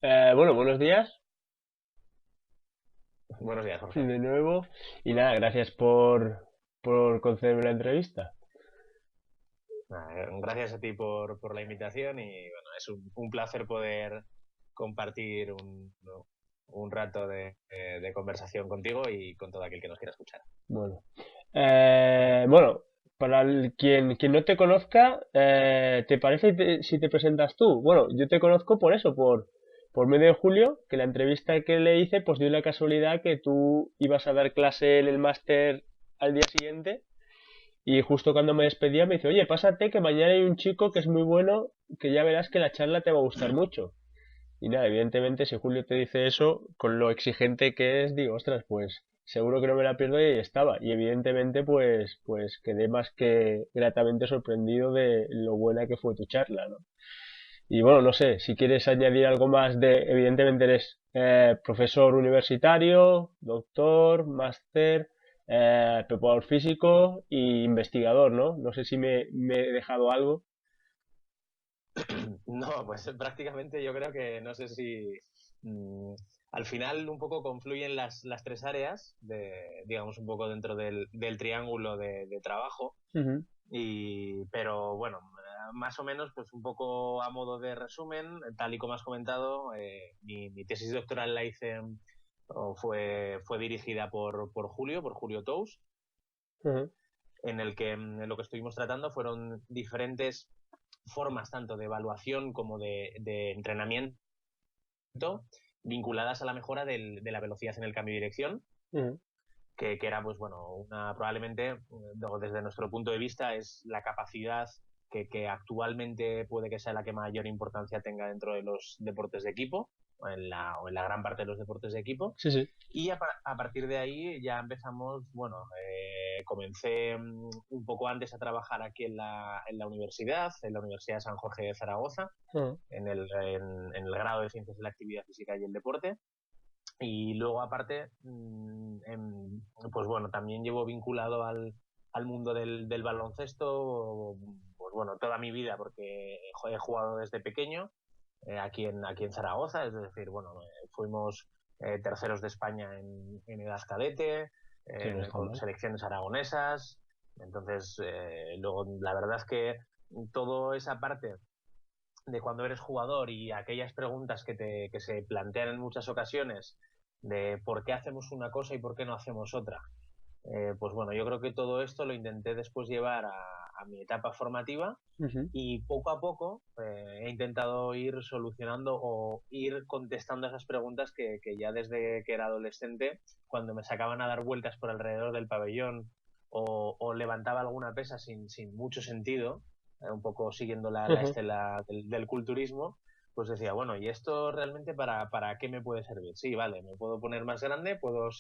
Bueno, buenos días Buenos días, Jorge. de nuevo. Y nada, gracias por concederme la entrevista. Gracias a ti por la invitación y bueno, es un placer poder compartir un rato de conversación contigo y con todo aquel que nos quiera escuchar. Bueno, bueno, para quien no te conozca, ¿te parece si te presentas tú? Bueno, yo te conozco por eso, por medio de Julio, que la entrevista que le hice, pues dio la casualidad que tú ibas a dar clase en el máster al día siguiente. Y justo cuando me despedía me dice, oye, pásate que mañana hay un chico que es muy bueno, que ya verás que la charla te va a gustar mucho. Y nada, evidentemente si Julio te dice eso, con lo exigente que es, digo, ostras, pues seguro que no me la pierdo y ahí estaba. Y evidentemente pues quedé más que gratamente sorprendido de lo buena que fue tu charla, ¿no? Y bueno, no sé, si quieres añadir algo más evidentemente eres profesor universitario, doctor, máster, preparador físico y investigador, ¿no? No sé si me he dejado algo. No, pues prácticamente yo creo que no sé si mm, al final un poco confluyen las tres áreas, digamos un poco dentro del triángulo de trabajo. Ujú. Pero bueno, más o menos, pues un poco a modo de resumen, tal y como has comentado, mi tesis doctoral la hice o fue dirigida por Julio Tous, Ujú. en lo que estuvimos tratando fueron diferentes formas tanto de evaluación como de entrenamiento vinculadas a la mejora de la velocidad en el cambio de dirección, Ujú. que era, pues bueno, probablemente, desde nuestro punto de vista, es la capacidad que actualmente puede que sea la que mayor importancia tenga dentro de los deportes de equipo, o en la gran parte de los deportes de equipo. Sí, sí. Y a partir de ahí ya empezamos, bueno, comencé un poco antes a trabajar aquí en la Universidad de San Jorge de Zaragoza, Ujú. en el grado de Ciencias de la Actividad Física y el Deporte. Y luego, aparte, pues bueno, también llevo vinculado al mundo del baloncesto, pues bueno, toda mi vida, porque he jugado desde pequeño aquí en Zaragoza, es decir, bueno, fuimos terceros de España en edad cadete, Que no está con mal. selecciones aragonesas. Entonces, luego, la verdad es que toda esa parte de cuando eres jugador y aquellas preguntas que se plantean en muchas ocasiones de por qué hacemos una cosa y por qué no hacemos otra. Pues bueno, yo creo que todo esto lo intenté después llevar a mi etapa formativa Ujú. y poco a poco he intentado ir solucionando o ir contestando esas preguntas que ya desde que era adolescente, cuando me sacaban a dar vueltas por alrededor del pabellón o levantaba alguna pesa sin mucho sentido, un poco siguiendo la Ujú. estela del culturismo, pues decía, bueno, ¿y esto realmente para qué me puede servir? Sí, vale, me puedo poner más grande, puedo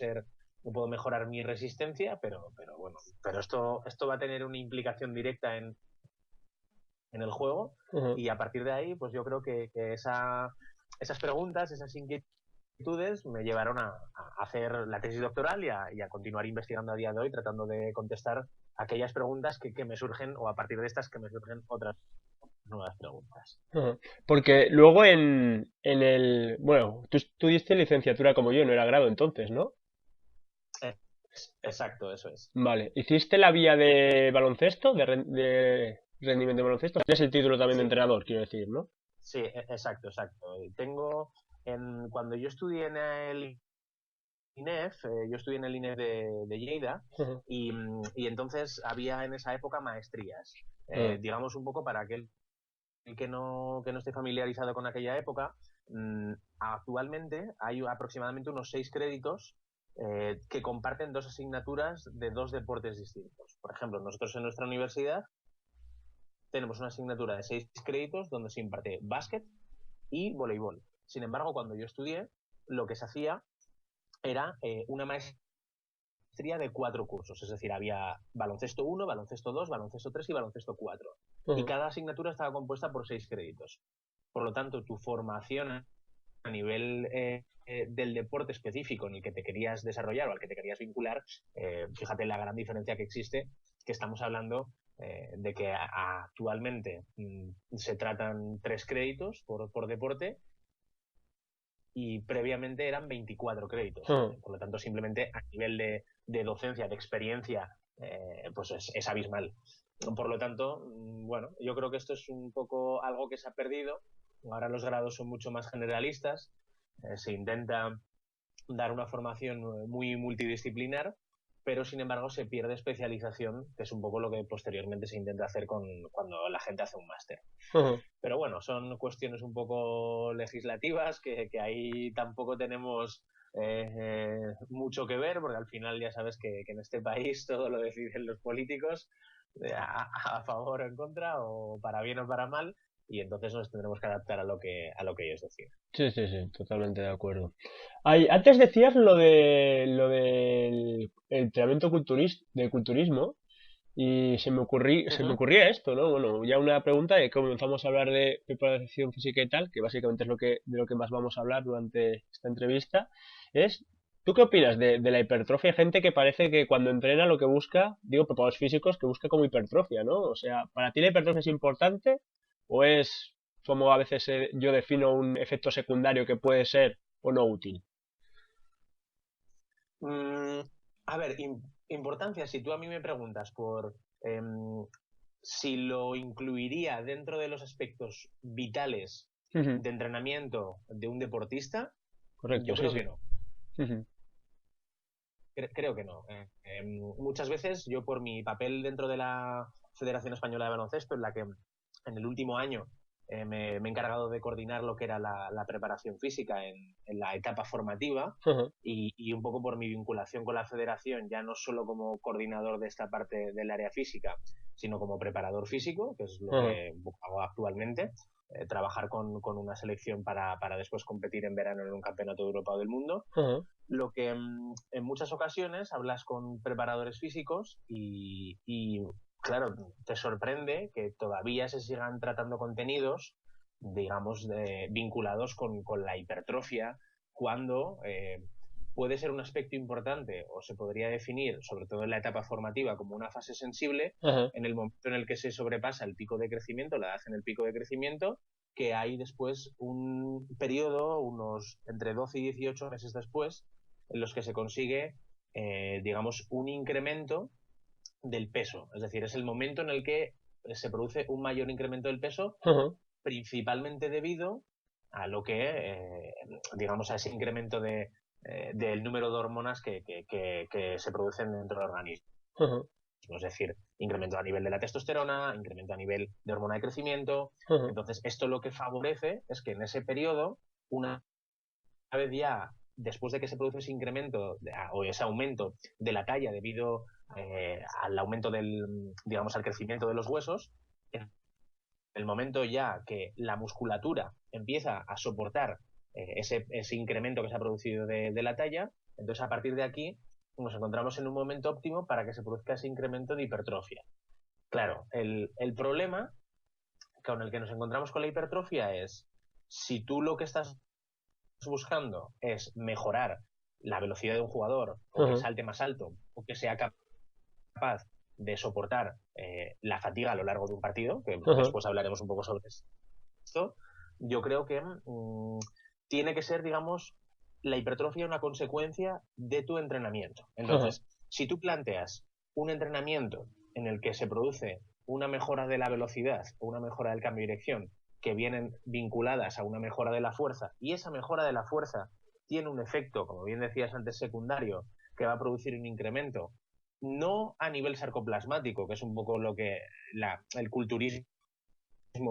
mejorar mi resistencia, pero bueno, pero esto va a tener una implicación directa en el juego Ujú. y a partir de ahí, pues yo creo que esas preguntas, esas inquietudes me llevaron a hacer la tesis doctoral y a continuar investigando a día de hoy, tratando de contestar aquellas preguntas que me surgen o a partir de estas que me surgen otras nuevas preguntas. Ujú. Porque luego bueno, tú estudiaste licenciatura como yo, no era grado entonces, ¿no? Eh, exacto, eso es. Vale. ¿Hiciste la vía de baloncesto, de rendimiento de baloncesto? Tienes el título también de Sí, entrenador, quiero decir, ¿no? sí, exacto, exacto. Cuando yo estudié en el INEF, yo estudié en el INEF de Lleida Ujú. y entonces había en esa época maestrías. Ujú. Digamos un poco para aquel que no esté familiarizado con aquella época, actualmente hay aproximadamente unos 6 créditos que comparten dos asignaturas de dos deportes distintos. Por ejemplo, nosotros en nuestra universidad tenemos una asignatura de 6 créditos donde se imparte básquet y voleibol. Sin embargo, cuando yo estudié, lo que se hacía era una maestría de 4 cursos, es decir, había baloncesto 1, baloncesto 2, baloncesto 3 y baloncesto 4. Y Ujú. cada asignatura estaba compuesta por 6 créditos. Por lo tanto, tu formación a nivel del deporte específico en el que te querías desarrollar o al que te querías vincular, fíjate la gran diferencia que existe, que estamos hablando de que actualmente se tratan 3 créditos por deporte y previamente eran 24 créditos. Ujú. Por lo tanto, simplemente a nivel de docencia, de experiencia, pues es abismal. Por lo tanto, bueno, yo creo que esto es un poco algo que se ha perdido. Ahora los grados son mucho más generalistas, se intenta dar una formación muy multidisciplinar, pero sin embargo se pierde especialización, que es un poco lo que posteriormente se intenta hacer cuando la gente hace un máster. Ujú. Pero bueno, son cuestiones un poco legislativas que ahí tampoco tenemos mucho que ver, porque al final ya sabes que en este país todo lo deciden los políticos a favor o en contra, o para bien o para mal, y entonces nos tendremos que adaptar a lo que ellos deciden. Sí, sí, sí, totalmente de acuerdo. Ay, antes decías lo del entrenamiento de culturismo y se me Ujú. ocurría esto, ¿no? Bueno, ya una pregunta de cómo comenzamos a hablar de preparación física y tal, que básicamente es de lo que más vamos a hablar durante esta entrevista, es, ¿tú qué opinas de la hipertrofia? Hay gente que parece que cuando entrena lo que busca, digo, preparadores físicos, que busca como hipertrofia, ¿no? O sea, ¿para ti la hipertrofia es importante o es como a veces yo defino un efecto secundario que puede ser o no útil? Mm, a ver, importancia, si tú a mí me preguntas por si lo incluiría dentro de los aspectos vitales Ujú. de entrenamiento de un deportista, Correcto, yo sí, creo sí. que no. Ujú. Creo que no. Muchas veces yo por mi papel dentro de la Federación Española de Baloncesto, en la que en el último año me he encargado de coordinar lo que era la preparación física en la etapa formativa Ujú. y un poco por mi vinculación con la federación, ya no solo como coordinador de esta parte del área física, sino como preparador físico, que es lo Ujú. que hago actualmente, trabajar con una selección para después competir en verano en un campeonato de Europa o del mundo. Ujú. Lo que en muchas ocasiones hablas con preparadores físicos y, claro, te sorprende que todavía se sigan tratando contenidos, digamos, vinculados con la hipertrofia, cuando puede ser un aspecto importante o se podría definir, sobre todo en la etapa formativa, como una fase sensible Ujú. en el momento en el que se sobrepasa el pico de crecimiento, la edad en el pico de crecimiento, que hay después un periodo, unos entre 12 y 18 meses después, en los que se consigue, digamos, un incremento del peso. Es decir, es el momento en el que se produce un mayor incremento del peso, Ujú. principalmente debido a lo que, digamos, a ese incremento del número de hormonas que se producen dentro del organismo. Ujú. Es decir, incremento a nivel de la testosterona, incremento a nivel de hormona de crecimiento. Ujú. Entonces, esto lo que favorece es que en ese periodo, una vez ya después de que se produce ese incremento o ese aumento de la talla debido al aumento digamos, al crecimiento de los huesos, en el momento ya que la musculatura empieza a soportar ese incremento que se ha producido de la talla, entonces a partir de aquí nos encontramos en un momento óptimo para que se produzca ese incremento de hipertrofia. Claro, el problema con el que nos encontramos con la hipertrofia es si tú lo que estás buscando es mejorar la velocidad de un jugador o que Ujú. salte más alto o que sea capaz de soportar la fatiga a lo largo de un partido, que Ujú. después hablaremos un poco sobre esto, yo creo que tiene que ser, digamos, la hipertrofia una consecuencia de tu entrenamiento. Ujú. Entonces, si tú planteas un entrenamiento en el que se produce una mejora de la velocidad o una mejora del cambio de dirección que vienen vinculadas a una mejora de la fuerza y esa mejora de la fuerza tiene un efecto, como bien decías antes, secundario, que va a producir un incremento, no a nivel sarcoplasmático, que es un poco lo que el culturismo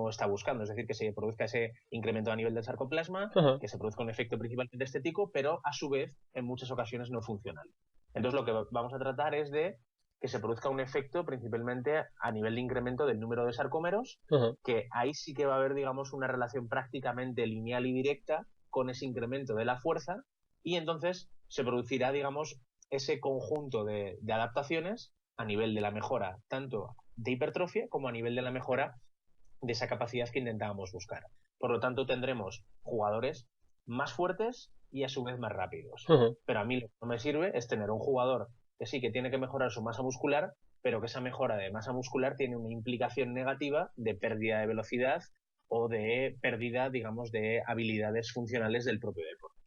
está buscando, es decir, que se produzca ese incremento a nivel del sarcoplasma, Ujú. que se produzca un efecto principalmente estético, pero a su vez en muchas ocasiones no funcional. Entonces lo que vamos a tratar es de que se produzca un efecto principalmente a nivel de incremento del número de sarcómeros, Ujú. que ahí sí que va a haber, digamos, una relación prácticamente lineal y directa con ese incremento de la fuerza y entonces se producirá, digamos, ese conjunto de adaptaciones a nivel de la mejora tanto de hipertrofia como a nivel de la mejora de esa capacidad que intentábamos buscar. Por lo tanto, tendremos jugadores más fuertes y a su vez más rápidos. Ujú. Pero a mí lo que no me sirve es tener un jugador que sí que tiene que mejorar su masa muscular, pero que esa mejora de masa muscular tiene una implicación negativa de pérdida de velocidad o de pérdida, digamos, de habilidades funcionales del propio deporte.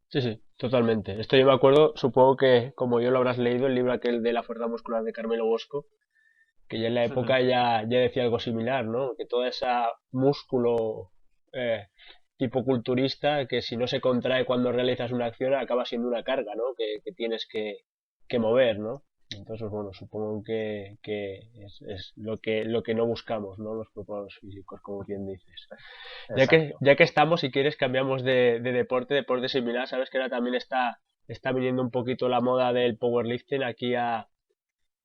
Sí, sí, totalmente. Esto yo me acuerdo, supongo que como yo lo habrás leído, el libro aquel de la fuerza muscular de Carmelo Bosco, que ya en la época ya decía algo similar, ¿no? Que todo ese músculo eh, tipo culturista, que si no se contrae cuando realizas una acción, acaba siendo una carga, ¿no? Que tienes que mover, ¿no? Entonces, bueno, supongo que es lo que no buscamos, ¿no? Los preparados físicos, como bien dices. Exacto. Ya que estamos, si quieres, cambiamos de deporte similar. Sabes que ahora también está viniendo un poquito la moda del powerlifting aquí a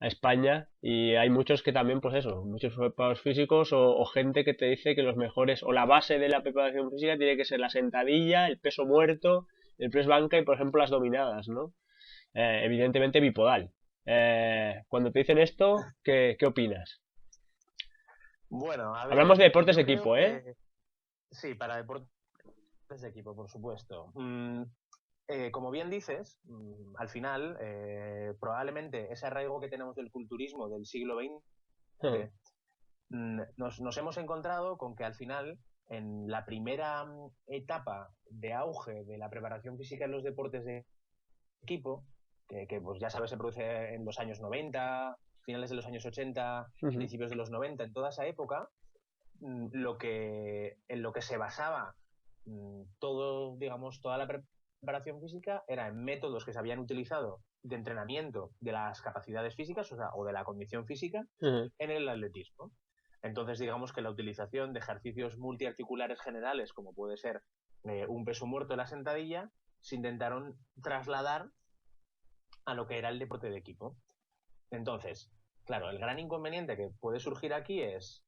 España y hay muchos que también, pues eso, muchos preparados físicos o gente que te dice que los mejores, o la base de la preparación física tiene que ser la sentadilla, el peso muerto, el press banca y, por ejemplo, las dominadas, ¿no? Evidentemente bipodal. Cuando te dicen esto, qué opinas? Bueno, a ver, Hablamos de deportes de yo creo equipo, ¿eh? que sí, para deportes de equipo, por supuesto. Como bien dices, al final, probablemente ese arraigo que tenemos del culturismo del siglo XX, nos hemos encontrado con que al final, en la primera etapa de auge de la preparación física en los deportes de equipo, que pues ya sabes se produce en los años 90, finales de los años 80, principios de los 90, en toda esa época, en lo que se basaba todo, digamos, toda la preparación física era en métodos que se habían utilizado de entrenamiento de las capacidades físicas, o sea, o de la condición física, en el atletismo. Entonces, digamos que la utilización de ejercicios multiarticulares generales, como puede ser un peso muerto en la sentadilla, se intentaron trasladar a lo que era el deporte de equipo. Entonces, claro, el gran inconveniente que puede surgir aquí es,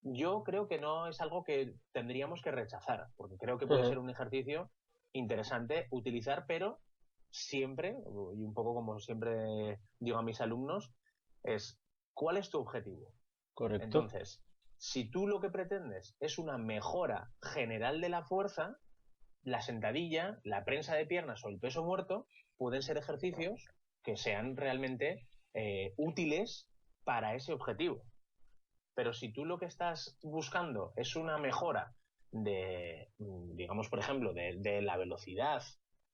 yo creo que no es algo que tendríamos que rechazar, porque creo que puede ser un ejercicio interesante utilizar, pero siempre, y un poco como siempre digo a mis alumnos, es ¿cuál es tu objetivo? Correcto. Entonces, si tú lo que pretendes es una mejora general de la fuerza, la sentadilla, la prensa de piernas o el peso muerto pueden ser ejercicios que sean realmente útiles para ese objetivo. Pero si tú lo que estás buscando es una mejora de, digamos, por ejemplo, de la velocidad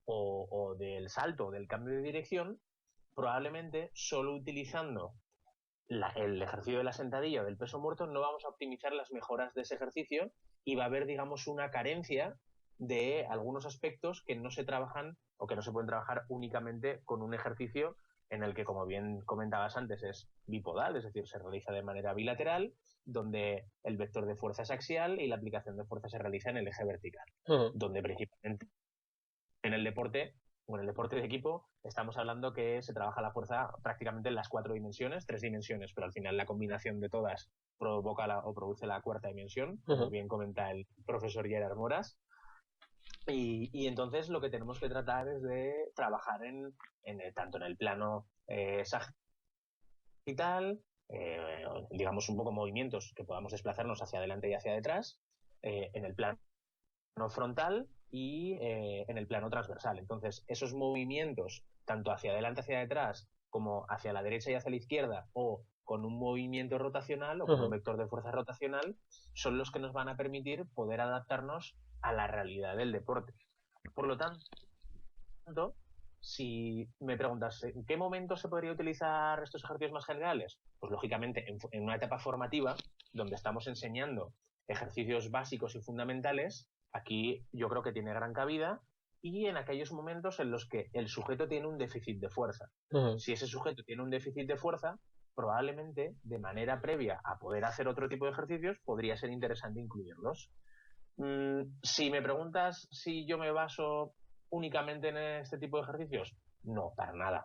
o del salto, del cambio de dirección, probablemente solo utilizando el ejercicio de la sentadilla o del peso muerto no vamos a optimizar las mejoras de ese ejercicio y va a haber, digamos, una carencia de algunos aspectos que no se trabajan o que no se pueden trabajar únicamente con un ejercicio en el que, como bien comentabas antes, es bipodal, es decir, se realiza de manera bilateral, donde el vector de fuerza es axial y la aplicación de fuerza se realiza en el eje vertical, donde principalmente en el deporte o en el deporte de equipo estamos hablando que se trabaja la fuerza prácticamente en las 4 dimensiones, 3 dimensiones, pero al final la combinación de todas provoca o produce la cuarta dimensión, como bien comenta el profesor Gerard Moras. Y entonces lo que tenemos que tratar es de trabajar tanto en el plano sagital, digamos un poco movimientos que podamos desplazarnos hacia adelante y hacia detrás, en el plano frontal y en el plano transversal. Entonces, esos movimientos, tanto hacia adelante, hacia detrás, como hacia la derecha y hacia la izquierda, o con un movimiento rotacional o con un vector de fuerza rotacional, son los que nos van a permitir poder adaptarnos a la realidad del deporte. Por lo tanto, si me preguntas, ¿en qué momento se podría utilizar estos ejercicios más generales? Pues lógicamente en una etapa formativa donde estamos enseñando ejercicios básicos y fundamentales, aquí yo creo que tiene gran cabida, y en aquellos momentos en los que el sujeto tiene un déficit de fuerza. Si ese sujeto tiene un déficit de fuerza, probablemente de manera previa a poder hacer otro tipo de ejercicios podría ser interesante incluirlos. Si me preguntas si yo me baso únicamente en este tipo de ejercicios, no, para nada.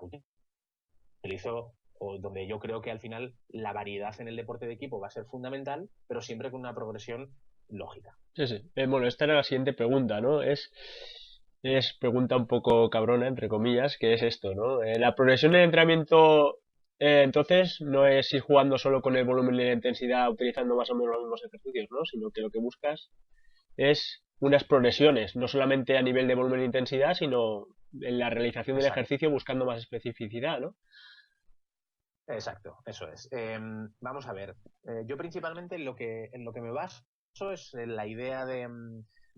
Utilizo o donde yo creo que al final la variedad en el deporte de equipo va a ser fundamental, pero siempre con una progresión lógica. Sí, sí. Bueno, esta era la siguiente pregunta, ¿no? Es pregunta un poco cabrona, entre comillas, que es esto, ¿no? La progresión del entrenamiento, entonces, no es ir jugando solo con el volumen y la intensidad, utilizando más o menos los mismos ejercicios, ¿no? Sino que lo que buscas es unas progresiones, no solamente a nivel de volumen e intensidad, sino en la realización del Exacto. ejercicio buscando más especificidad, ¿no? Exacto, eso es. Vamos a ver. Yo principalmente en lo que me baso eso es la idea de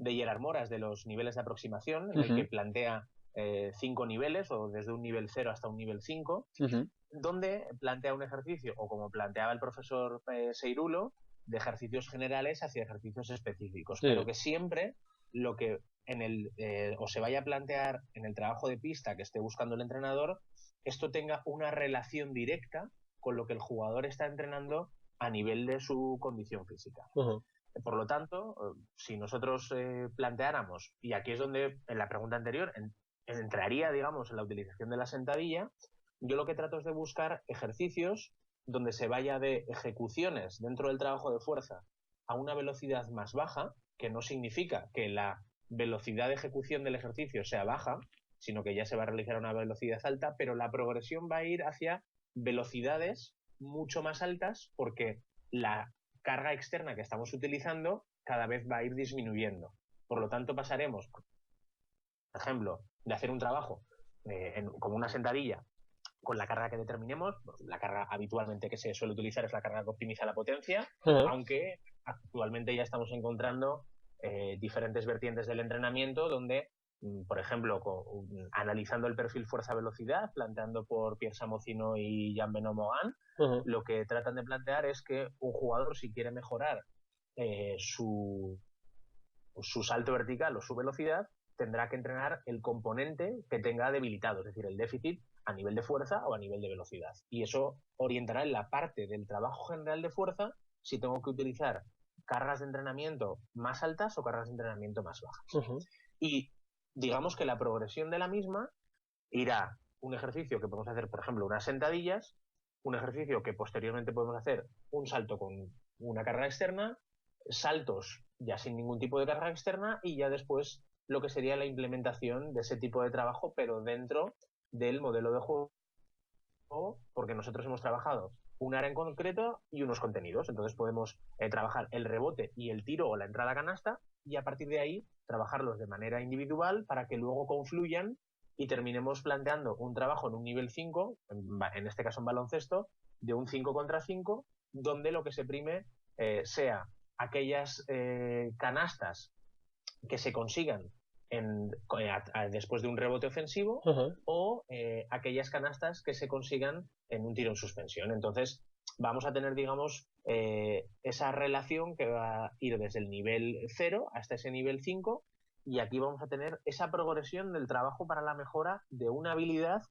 Gerard Moras de los niveles de aproximación, en el que plantea 5 niveles, o desde un nivel 0 hasta un nivel 5, donde plantea un ejercicio, o como planteaba el profesor Seirulo, de ejercicios generales hacia ejercicios específicos, pero que siempre lo que o se vaya a plantear en el trabajo de pista que esté buscando el entrenador, esto tenga una relación directa con lo que el jugador está entrenando a nivel de su condición física. Por lo tanto, si nosotros planteáramos, y aquí es donde en la pregunta anterior entraría, digamos, en la utilización de la sentadilla, yo lo que trato es de buscar ejercicios donde se vaya de ejecuciones dentro del trabajo de fuerza a una velocidad más baja, que no significa que la velocidad de ejecución del ejercicio sea baja, sino que ya se va a realizar a una velocidad alta, pero la progresión va a ir hacia velocidades mucho más altas porque la carga externa que estamos utilizando cada vez va a ir disminuyendo. Por lo tanto, pasaremos, por ejemplo, de hacer un trabajo como una sentadilla con la carga que determinemos. La carga habitualmente que se suele utilizar es la carga que optimiza la potencia, aunque actualmente ya estamos encontrando diferentes vertientes del entrenamiento donde, por ejemplo, analizando el perfil fuerza-velocidad, planteando por Pierre Samocino y Jean-Benoît Mogan, lo que tratan de plantear es que un jugador, si quiere mejorar su salto vertical o su velocidad, tendrá que entrenar el componente que tenga debilitado, es decir, el déficit a nivel de fuerza o a nivel de velocidad. Y eso orientará en la parte del trabajo general de fuerza si tengo que utilizar cargas de entrenamiento más altas o cargas de entrenamiento más bajas. Y digamos que la progresión de la misma irá un ejercicio que podemos hacer, por ejemplo, unas sentadillas, un ejercicio que posteriormente podemos hacer un salto con una carga externa, saltos ya sin ningún tipo de carga externa, y ya después lo que sería la implementación de ese tipo de trabajo, pero dentro del modelo de juego, porque nosotros hemos trabajado un área en concreto y unos contenidos. Entonces podemos trabajar el rebote y el tiro o la entrada a canasta, y a partir de ahí trabajarlos de manera individual para que luego confluyan y terminemos planteando un trabajo en un nivel 5, en este caso en baloncesto, de un 5 contra 5, donde lo que se prime sea aquellas canastas que se consigan después de un rebote ofensivo, o aquellas canastas que se consigan en un tiro en suspensión. Entonces vamos a tener, digamos, esa relación que va a ir desde el nivel 0 hasta ese nivel 5, y aquí vamos a tener esa progresión del trabajo para la mejora de una habilidad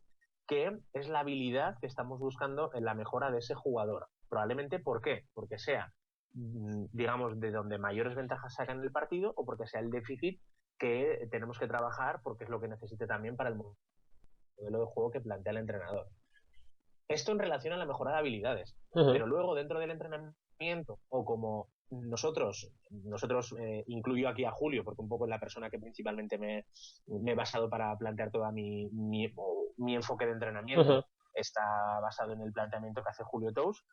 que es la habilidad que estamos buscando en la mejora de ese jugador. Probablemente, ¿por qué? Porque sea, digamos, de donde mayores ventajas sacan el partido, o porque sea el déficit que tenemos que trabajar porque es lo que necesite también para el modelo de juego que plantea el entrenador. Esto en relación a la mejora de habilidades. Pero luego, dentro del entrenamiento, o como nosotros incluyo aquí a Julio, porque un poco es la persona que principalmente me he basado para plantear toda mi enfoque de entrenamiento, está basado en el planteamiento que hace Julio Tous.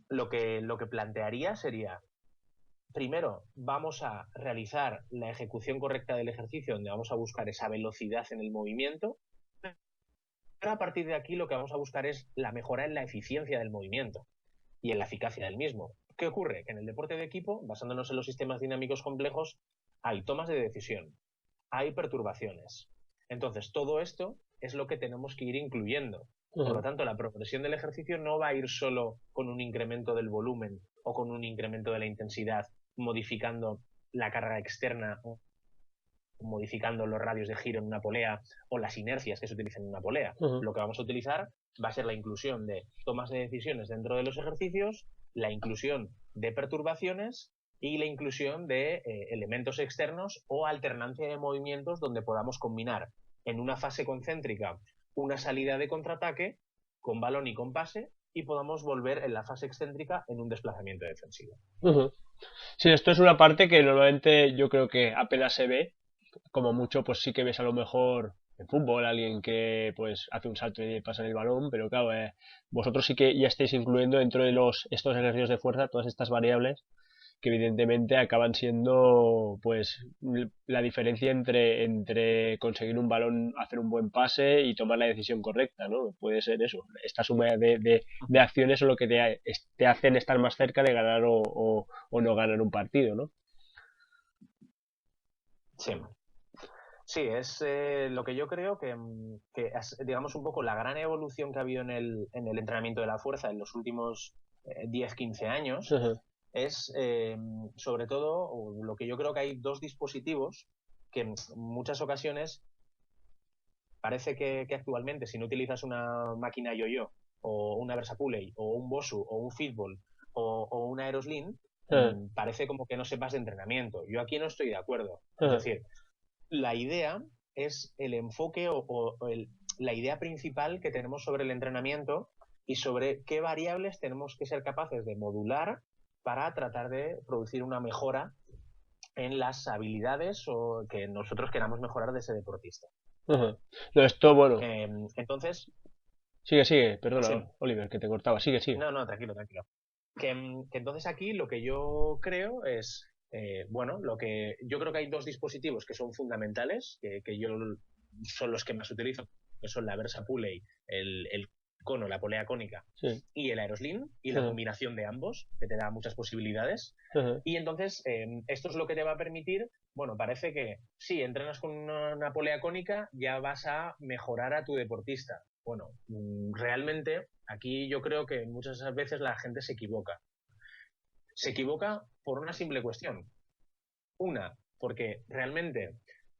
Lo que plantearía sería: primero, vamos a realizar la ejecución correcta del ejercicio, donde vamos a buscar esa velocidad en el movimiento, pero a partir de aquí lo que vamos a buscar es la mejora en la eficiencia del movimiento y en la eficacia del mismo. ¿Qué ocurre? Que en el deporte de equipo, basándonos en los sistemas dinámicos complejos, hay tomas de decisión, hay perturbaciones. Entonces, todo esto es lo que tenemos que ir incluyendo. Por lo tanto, la progresión del ejercicio no va a ir solo con un incremento del volumen o con un incremento de la intensidad, modificando la carga externa o modificando los radios de giro en una polea o las inercias que se utilizan en una polea. Lo que vamos a utilizar va a ser la inclusión de tomas de decisiones dentro de los ejercicios, la inclusión de perturbaciones y la inclusión de elementos externos o alternancia de movimientos, donde podamos combinar en una fase concéntrica una salida de contraataque con balón y con pase, y podamos volver en la fase excéntrica en un desplazamiento defensivo. Sí, esto es una parte que normalmente yo creo que apenas se ve. Como mucho, pues sí que ves a lo mejor en fútbol alguien que pues hace un salto y pasa en el balón, pero claro, vosotros sí que ya estáis incluyendo dentro de estos ejercicios de fuerza todas estas variables que evidentemente acaban siendo pues la diferencia entre conseguir un balón, hacer un buen pase y tomar la decisión correcta, ¿no? Puede ser eso. Esta suma de acciones son lo que te hacen estar más cerca de ganar o no ganar un partido, ¿no? Sí. Sí, es lo que yo creo que es, digamos, un poco la gran evolución que ha habido en el entrenamiento de la fuerza en los últimos 10-15 años es, sobre todo, o lo que yo creo que hay dos dispositivos que en muchas ocasiones parece que actualmente si no utilizas una máquina yo-yo o una Versa Pulley o un Bosu o un Fitball o un Aeroslim, parece como que no sepas de entrenamiento. Yo aquí no estoy de acuerdo. Es decir, la idea es el enfoque la idea principal que tenemos sobre el entrenamiento y sobre qué variables tenemos que ser capaces de modular para tratar de producir una mejora en las habilidades o que nosotros queramos mejorar de ese deportista. No, esto, bueno. Entonces. Sigue, perdona, Sí. Oliver, que te cortaba. Sigue. No, tranquilo. Que entonces aquí lo que yo creo es, bueno, yo creo que hay dos dispositivos que son fundamentales, que yo son los que más utilizo, que son la Versa Pulley, el cono, la polea cónica, sí, y el Aeroslim, y la combinación de ambos, que te da muchas posibilidades. Y entonces, esto es lo que te va a permitir, bueno, parece que si entrenas con una polea cónica, ya vas a mejorar a tu deportista. Bueno, realmente aquí yo creo que muchas veces la gente se equivoca. Se equivoca por una simple cuestión. Una, porque realmente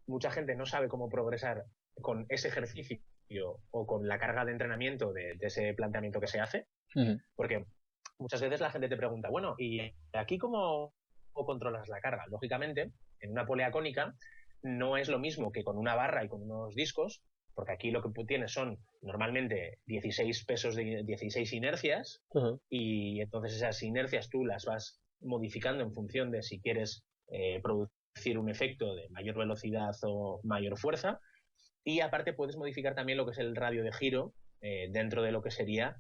mucha gente no sabe cómo progresar con ese ejercicio o con la carga de entrenamiento de ese planteamiento que se hace. Porque muchas veces la gente te pregunta, bueno, ¿y aquí cómo controlas la carga? Lógicamente, en una polea cónica no es lo mismo que con una barra y con unos discos, porque aquí lo que tienes son normalmente 16 pesos de 16 inercias, y entonces esas inercias tú las vas modificando en función de si quieres producir un efecto de mayor velocidad o mayor fuerza, y aparte puedes modificar también lo que es el radio de giro dentro de lo que sería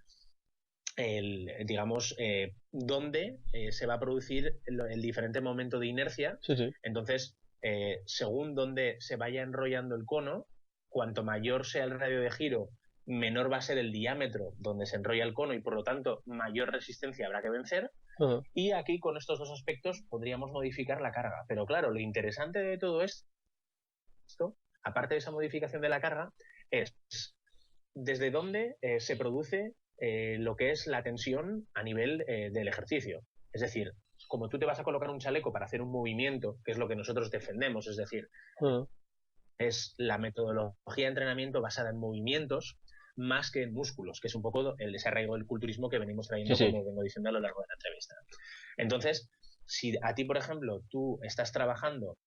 digamos, dónde se va a producir el diferente momento de inercia. Sí. Entonces, según dónde se vaya enrollando el cono, cuanto mayor sea el radio de giro, menor va a ser el diámetro donde se enrolla el cono y por lo tanto mayor resistencia habrá que vencer. Y aquí con estos dos aspectos podríamos modificar la carga. Pero claro, lo interesante de todo esto, aparte de esa modificación de la carga, es desde dónde se produce lo que es la tensión a nivel del ejercicio. Es decir, como tú te vas a colocar un chaleco para hacer un movimiento, que es lo que nosotros defendemos, es decir, es la metodología de entrenamiento basada en movimientos más que en músculos, que es un poco ese arraigo del culturismo que venimos trayendo, como vengo diciendo a lo largo de la entrevista. Entonces, si a ti, por ejemplo, tú estás trabajando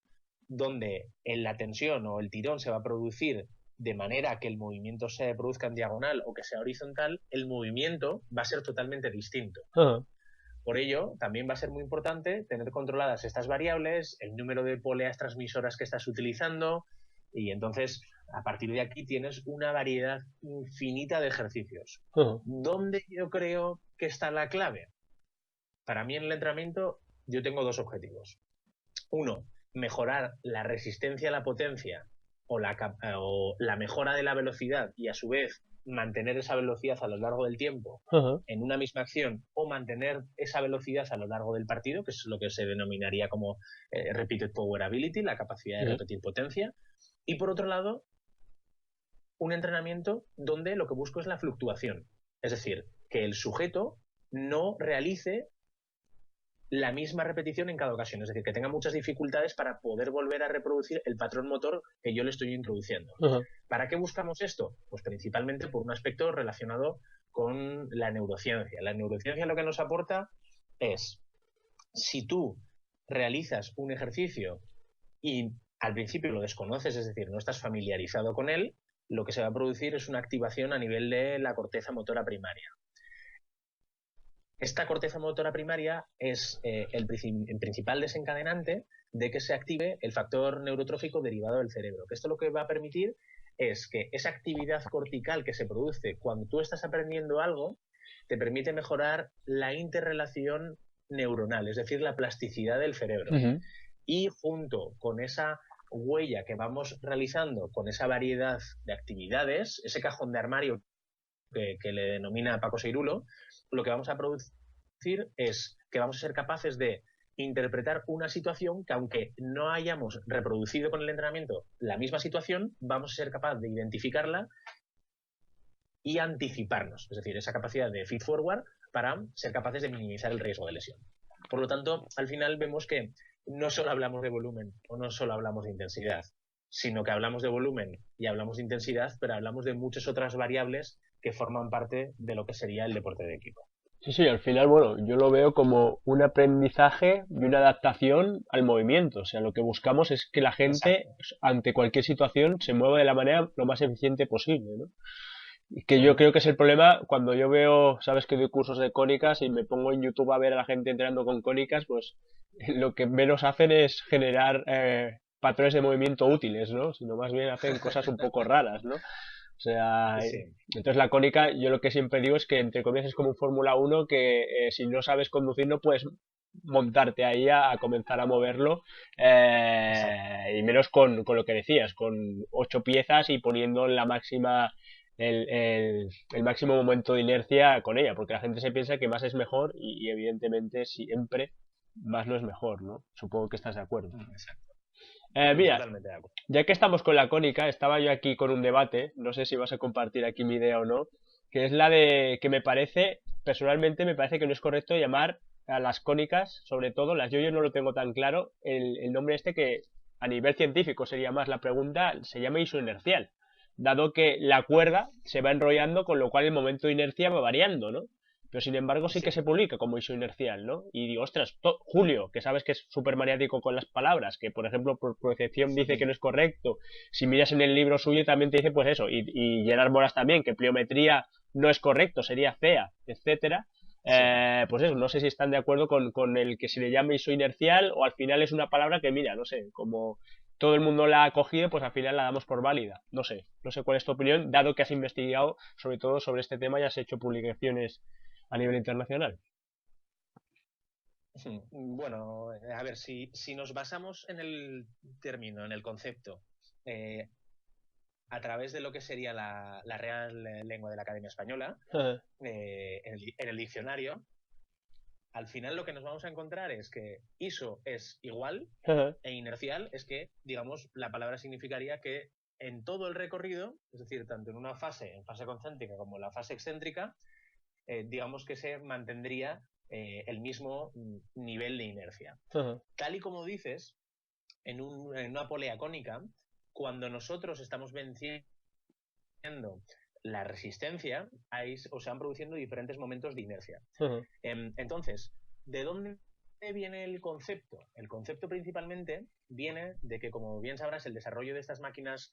donde en la tensión o el tirón se va a producir de manera que el movimiento se produzca en diagonal o que sea horizontal, el movimiento va a ser totalmente distinto. Por ello, también va a ser muy importante tener controladas estas variables, el número de poleas transmisoras que estás utilizando, y entonces a partir de aquí tienes una variedad infinita de ejercicios. ¿Dónde yo creo que está la clave? Para mí en el entrenamiento yo tengo dos objetivos. Uno, mejorar la resistencia a la potencia o la mejora de la velocidad y a su vez mantener esa velocidad a lo largo del tiempo en una misma acción o mantener esa velocidad a lo largo del partido, que es lo que se denominaría como repeated power ability, la capacidad de repetir potencia. Y por otro lado, un entrenamiento donde lo que busco es la fluctuación, es decir, que el sujeto no realice la misma repetición en cada ocasión, es decir, que tenga muchas dificultades para poder volver a reproducir el patrón motor que yo le estoy introduciendo. ¿Para qué buscamos esto? Pues principalmente por un aspecto relacionado con la neurociencia. La neurociencia lo que nos aporta es, si tú realizas un ejercicio y al principio lo desconoces, es decir, no estás familiarizado con él, lo que se va a producir es una activación a nivel de la corteza motora primaria. Esta corteza motora primaria es el principal desencadenante de que se active el factor neurotrófico derivado del cerebro. Que esto lo que va a permitir es que esa actividad cortical que se produce cuando tú estás aprendiendo algo te permite mejorar la interrelación neuronal, es decir, la plasticidad del cerebro. Ujú. Y junto con esa huella que vamos realizando, con esa variedad de actividades, ese cajón de armario que le denomina Paco Seirulo, lo que vamos a producir es que vamos a ser capaces de interpretar una situación que, aunque no hayamos reproducido con el entrenamiento la misma situación, vamos a ser capaces de identificarla y anticiparnos, es decir, esa capacidad de feed forward para ser capaces de minimizar el riesgo de lesión. Por lo tanto, al final vemos que no solo hablamos de volumen o no solo hablamos de intensidad, sino que hablamos de volumen y hablamos de intensidad, pero hablamos de muchas otras variables que forman parte de lo que sería el deporte de equipo. Sí, sí, al final, bueno, yo lo veo como un aprendizaje y una adaptación al movimiento. O sea, lo que buscamos es que la gente, Exacto. ante cualquier situación, se mueva de la manera lo más eficiente posible, ¿no? Y que yo Uh-huh. creo que es el problema cuando yo veo, sabes que doy cursos de cónicas y me pongo en YouTube a ver a la gente entrenando con cónicas, pues lo que menos hacen es generar patrones de movimiento útiles, ¿no? Sino más bien hacen cosas un poco raras, ¿no? O sea, Sí. entonces la cónica, yo lo que siempre digo es que entre comillas es como un Fórmula 1 que si no sabes conducir no puedes montarte ahí a comenzar a moverlo Exacto. y menos con lo que decías, con 8 piezas y poniendo la máxima el máximo momento de inercia con ella, porque la gente se piensa que más es mejor y evidentemente siempre más no es mejor, ¿no? Supongo que estás de acuerdo. Exacto. Mira, Totalmente de acuerdo. ya que estamos con la cónica, estaba yo aquí con un debate, no sé si vas a compartir aquí mi idea o no, que es la de que me parece, personalmente me parece que no es correcto llamar a las cónicas, sobre todo las yo no lo tengo tan claro, el nombre este que a nivel científico sería más la pregunta, se llama isoinercial, dado que la cuerda se va enrollando, con lo cual el momento de inercia va variando, ¿no? Pero sin embargo sí que Sí. se publica como isoinercial, ¿no? Y digo, ostras, Julio, que sabes que es súper maniático con las palabras, que por ejemplo por percepción dice que no es correcto, si miras en el libro suyo también te dice pues eso, y Gerard Moras también, que pliometría no es correcto, sería fea, etcétera. Sí. Pues eso, no sé si están de acuerdo con el que se le llame isoinercial o al final es una palabra que mira, no sé, como todo el mundo la ha cogido, pues al final la damos por válida. No sé cuál es tu opinión, dado que has investigado sobre todo sobre este tema y has hecho publicaciones a nivel internacional. Bueno, a ver, si nos basamos en el término, en el concepto, eh, a través de lo que sería la Real Lengua de la Academia Española, en el diccionario, al final lo que nos vamos a encontrar es que ISO es igual e inercial es que, digamos, la palabra significaría que en todo el recorrido, es decir, tanto en fase concéntrica como en la fase excéntrica, digamos que se mantendría el mismo nivel de inercia. Tal y como dices, en una polea cónica, cuando nosotros estamos venciendo la resistencia, o se van produciendo diferentes momentos de inercia. Entonces, ¿de dónde viene el concepto? El concepto principalmente viene de que, como bien sabrás, el desarrollo de estas máquinas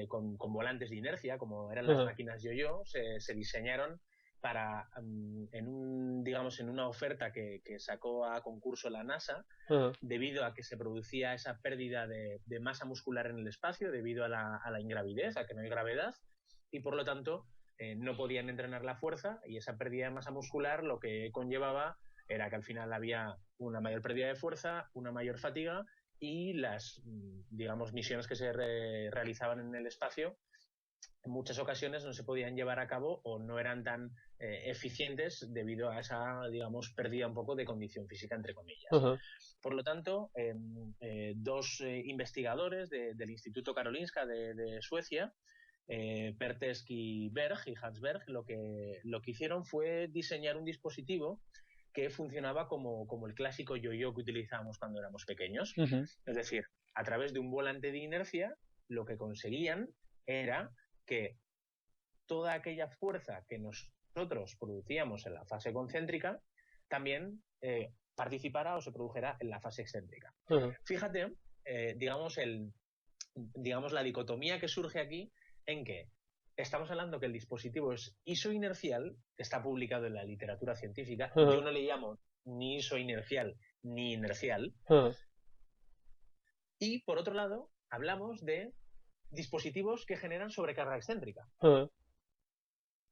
con volantes de inercia, como eran las máquinas yo-yo, se diseñaron para, digamos, en una oferta que sacó a concurso la NASA, debido a que se producía esa pérdida de masa muscular en el espacio, debido a la ingravidez, a que no hay gravedad, y por lo tanto no podían entrenar la fuerza, y esa pérdida de masa muscular lo que conllevaba era que al final había una mayor pérdida de fuerza, una mayor fatiga, y las, digamos, misiones que se realizaban en el espacio en muchas ocasiones no se podían llevar a cabo o no eran tan eficientes debido a esa, digamos, pérdida un poco de condición física, entre comillas. Por lo tanto, dos investigadores del Instituto Karolinska de Suecia, Pertesk y Berg y Hans Berg, lo que hicieron fue diseñar un dispositivo que funcionaba como el clásico yo-yo que utilizábamos cuando éramos pequeños. Es decir, a través de un volante de inercia, lo que conseguían era que toda aquella fuerza que nosotros producíamos en la fase concéntrica también participara o se produjera en la fase excéntrica. Fíjate, digamos, la dicotomía que surge aquí en que estamos hablando que el dispositivo es isoinercial, está publicado en la literatura científica, yo no le llamo ni isoinercial ni inercial, y por otro lado hablamos de dispositivos que generan sobrecarga excéntrica.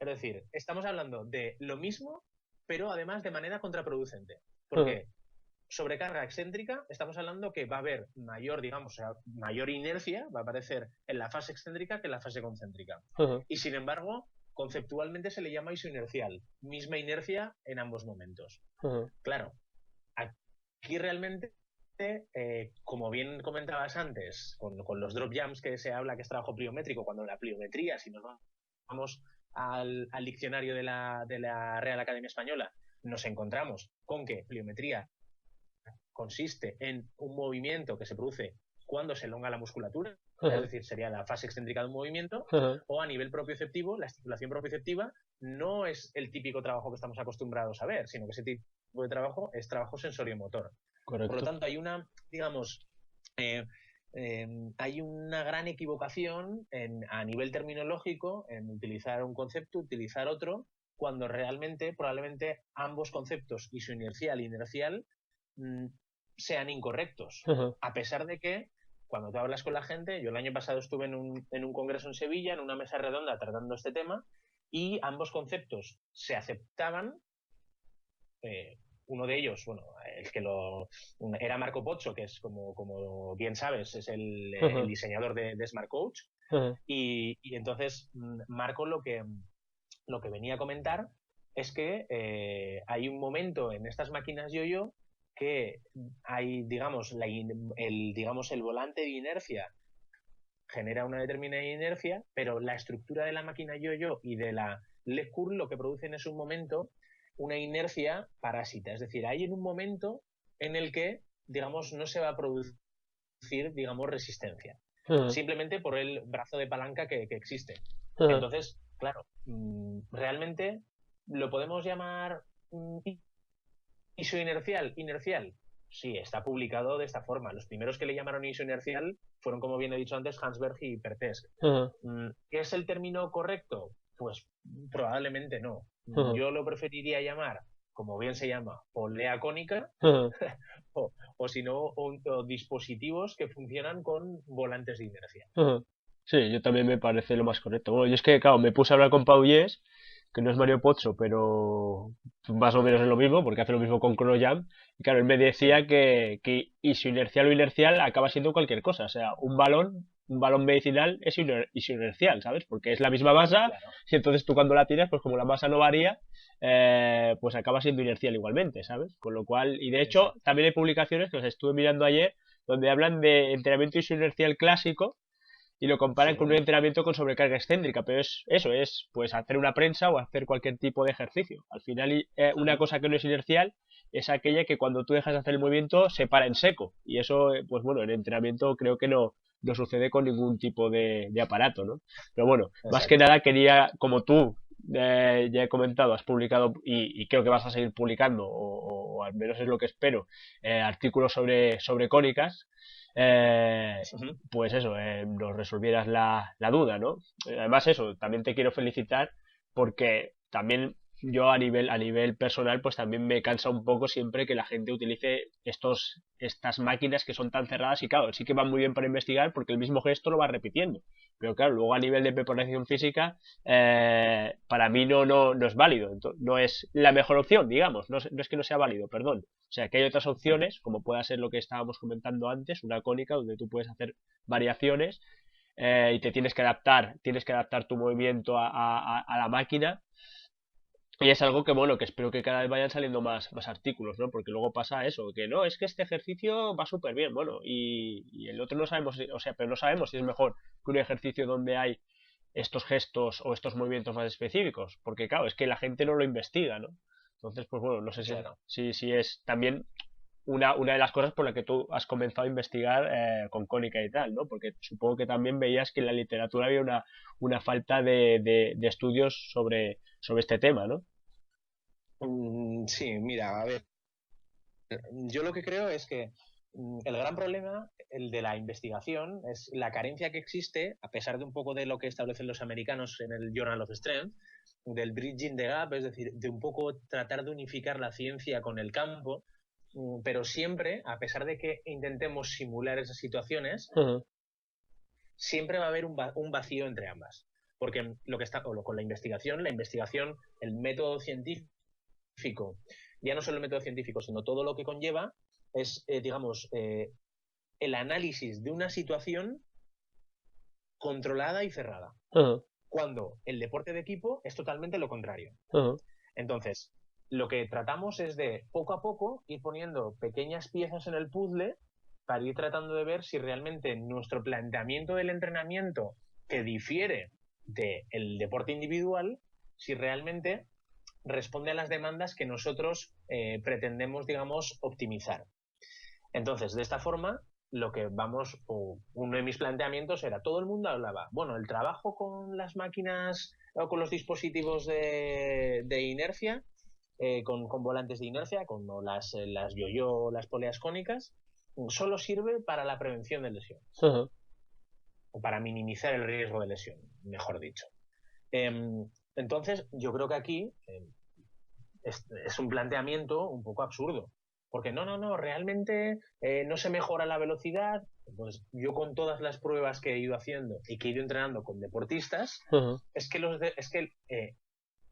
Es decir, estamos hablando de lo mismo, pero además de manera contraproducente. Porque sobrecarga excéntrica, estamos hablando que va a haber mayor, digamos, o sea, mayor inercia, va a aparecer en la fase excéntrica que en la fase concéntrica. Y sin embargo, conceptualmente se le llama isoinercial, misma inercia en ambos momentos. Claro, aquí realmente, como bien comentabas antes, con los drop jumps que se habla que es trabajo pliométrico, cuando la pliometría, si nos vamos al diccionario de la Real Academia Española, nos encontramos con que pliometría consiste en un movimiento que se produce cuando se elonga la musculatura, es decir, sería la fase excéntrica de un movimiento, o a nivel propioceptivo, la estimulación propioceptiva no es el típico trabajo que estamos acostumbrados a ver, sino que ese tipo de trabajo es trabajo sensoriomotor. Correcto. Por lo tanto, hay una, digamos, hay una gran equivocación a nivel terminológico en utilizar un concepto, utilizar otro, cuando realmente, probablemente, ambos conceptos, isoinercial e inercial, sean incorrectos. A pesar de que, cuando tú hablas con la gente, yo el año pasado estuve en un congreso en Sevilla, en una mesa redonda tratando este tema, y ambos conceptos se aceptaban. Uno de ellos, bueno, el que era Marco Pozzo, que es, como bien sabes, es el diseñador de Smart Coach. Y entonces Marco lo que venía a comentar es que hay un momento en estas máquinas yo-yo que hay, digamos, el volante de inercia genera una determinada inercia, pero la estructura de la máquina yo-yo y de la leg curl lo que producen es un momento una inercia parásita. Es decir, hay en un momento en el que, digamos, no se va a producir, digamos, resistencia. Simplemente por el brazo de palanca que existe. Entonces, claro, realmente lo podemos llamar isoinercial, inercial. Sí, está publicado de esta forma. Los primeros que le llamaron isoinercial fueron, como bien he dicho antes, Hansberg y Pertesk. ¿Qué es el término correcto? Pues probablemente no. Yo lo preferiría llamar, como bien se llama, polea cónica, o si no, dispositivos que funcionan con volantes de inercia. Sí, yo también me parece lo más correcto. Bueno, yo es que, claro, me puse a hablar con Pau Yes, que no es Mario Pozzo, pero más o menos es lo mismo, porque hace lo mismo con ChronoJam. Y claro, él me decía que isoinercial o inercial acaba siendo cualquier cosa. O sea, un balón medicinal es isoinercial, ¿sabes? Porque es la misma masa, Claro. y entonces tú cuando la tiras, pues como la masa no varía, pues acaba siendo inercial igualmente, ¿sabes? Con lo cual, y de hecho, Exacto. también hay publicaciones que os estuve mirando ayer, donde hablan de entrenamiento isoinercial clásico, y lo comparan con un entrenamiento con sobrecarga excéntrica, pero es eso, es pues hacer una prensa o hacer cualquier tipo de ejercicio. Al final, una cosa que no es inercial es aquella que cuando tú dejas de hacer el movimiento se para en seco. Y eso, pues bueno, en entrenamiento creo que no sucede con ningún tipo de aparato, ¿no? Pero bueno, más que nada quería, como tú ya he comentado, has publicado y creo que vas a seguir publicando, o al menos es lo que espero, artículos sobre cónicas. Pues eso, nos resolvieras la duda, ¿no? Además eso, también te quiero felicitar porque también yo a nivel personal pues también me cansa un poco siempre que la gente utilice estas máquinas que son tan cerradas y claro, sí que van muy bien para investigar porque el mismo gesto lo va repitiendo, pero claro, luego a nivel de preparación física para mí no es válido, no es la mejor opción, digamos, no es que no sea válido, perdón. O sea, que hay otras opciones, como pueda ser lo que estábamos comentando antes, una cónica donde tú puedes hacer variaciones y te tienes que adaptar tu movimiento a la máquina. Y es algo que, bueno, que espero que cada vez vayan saliendo más artículos, ¿no? Porque luego pasa eso, que no, es que este ejercicio va súper bien, bueno, y el otro no sabemos, o sea, pero no sabemos si es mejor que un ejercicio donde hay estos gestos o estos movimientos más específicos, porque claro, es que la gente no lo investiga, ¿no? Entonces, pues bueno, no sé si es también una de las cosas por la que tú has comenzado a investigar con Cónica y tal, ¿no? Porque supongo que también veías que en la literatura había una falta de estudios sobre este tema, ¿no? Sí, mira, a ver, yo lo que creo es que el gran problema, el de la investigación, es la carencia que existe, a pesar de un poco de lo que establecen los americanos en el Journal of Strength, del bridging the gap, es decir, de un poco tratar de unificar la ciencia con el campo, pero siempre, a pesar de que intentemos simular esas situaciones, siempre va a haber un vacío entre ambas. Porque lo que está con la investigación, el método científico ya no solo el método científico, sino todo lo que conlleva, es, digamos, el análisis de una situación controlada y cerrada. Cuando el deporte de equipo es totalmente lo contrario. Entonces, lo que tratamos es de, poco a poco, ir poniendo pequeñas piezas en el puzzle para ir tratando de ver si realmente nuestro planteamiento del entrenamiento, que difiere del deporte individual, si realmente responde a las demandas que nosotros pretendemos, digamos, optimizar. Entonces, de esta forma, lo que vamos, o uno de mis planteamientos era, todo el mundo hablaba, bueno, el trabajo con las máquinas o con los dispositivos de inercia, con volantes de inercia, como las yo-yo, las poleas cónicas, solo sirve para la prevención de lesión. O para minimizar el riesgo de lesión, mejor dicho. Entonces, yo creo que aquí es un planteamiento un poco absurdo. Porque no, realmente no se mejora la velocidad. Entonces, yo con todas las pruebas que he ido haciendo y que he ido entrenando con deportistas, es que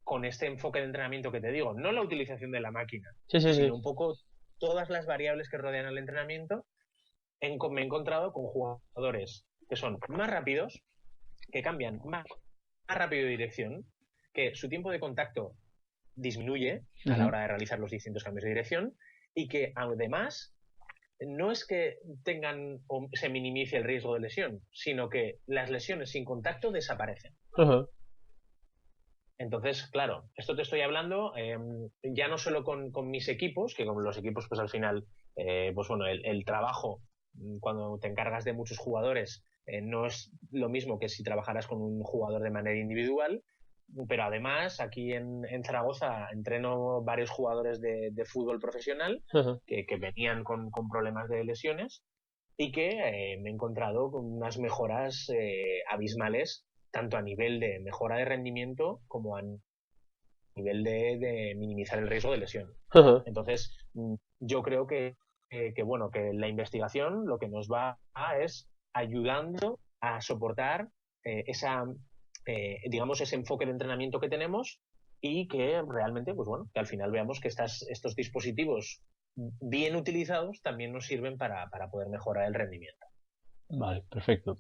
con este enfoque de entrenamiento que te digo, no la utilización de la máquina, sino un poco todas las variables que rodean al entrenamiento, me he encontrado con jugadores que son más rápidos, que cambian más rápido de dirección, que su tiempo de contacto disminuye a la hora de realizar los distintos cambios de dirección y que además no es que tengan o se minimice el riesgo de lesión, sino que las lesiones sin contacto desaparecen. Entonces, claro, esto te estoy hablando ya no solo con mis equipos, que con los equipos pues al final, pues bueno, el trabajo cuando te encargas de muchos jugadores no es lo mismo que si trabajaras con un jugador de manera individual, pero además aquí en Zaragoza entreno varios jugadores de fútbol profesional que venían con problemas de lesiones y que me he encontrado con unas mejoras abismales tanto a nivel de mejora de rendimiento como a nivel de minimizar el riesgo de lesión. Entonces, yo creo bueno, que la investigación lo que nos va es ayudando a soportar digamos, ese enfoque de entrenamiento que tenemos y que realmente, pues bueno, que al final veamos que estos dispositivos bien utilizados también nos sirven para poder mejorar el rendimiento. Vale, perfecto.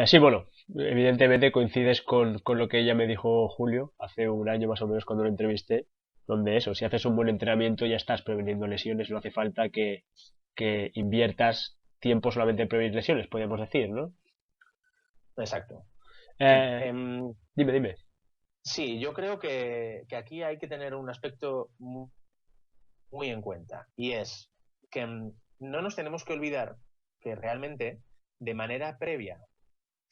Sí, bueno, evidentemente coincides con lo que ella me dijo Julio hace un año más o menos cuando lo entrevisté, donde eso, si haces un buen entrenamiento ya estás preveniendo lesiones, no hace falta que inviertas tiempo solamente en prevenir lesiones, podríamos decir, ¿no? Exacto. Dime. Sí, yo creo que aquí hay que tener un aspecto muy en cuenta y es que no nos tenemos que olvidar que realmente de manera previa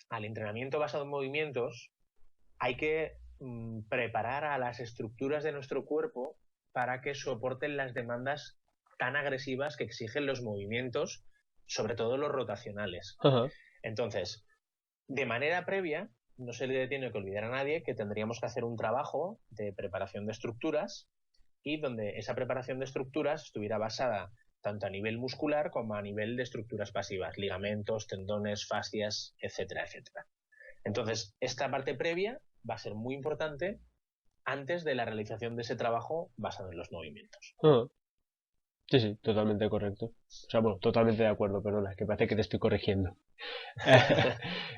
al entrenamiento basado en movimientos hay que preparar a las estructuras de nuestro cuerpo para que soporten las demandas tan agresivas que exigen los movimientos, sobre todo los rotacionales. Entonces, de manera previa, no se le tiene que olvidar a nadie que tendríamos que hacer un trabajo de preparación de estructuras y donde esa preparación de estructuras estuviera basada tanto a nivel muscular como a nivel de estructuras pasivas, ligamentos, tendones, fascias, etcétera, etcétera. Entonces, esta parte previa va a ser muy importante antes de la realización de ese trabajo basado en los movimientos. Sí, totalmente correcto. O sea, bueno, totalmente de acuerdo, perdona, que parece que te estoy corrigiendo.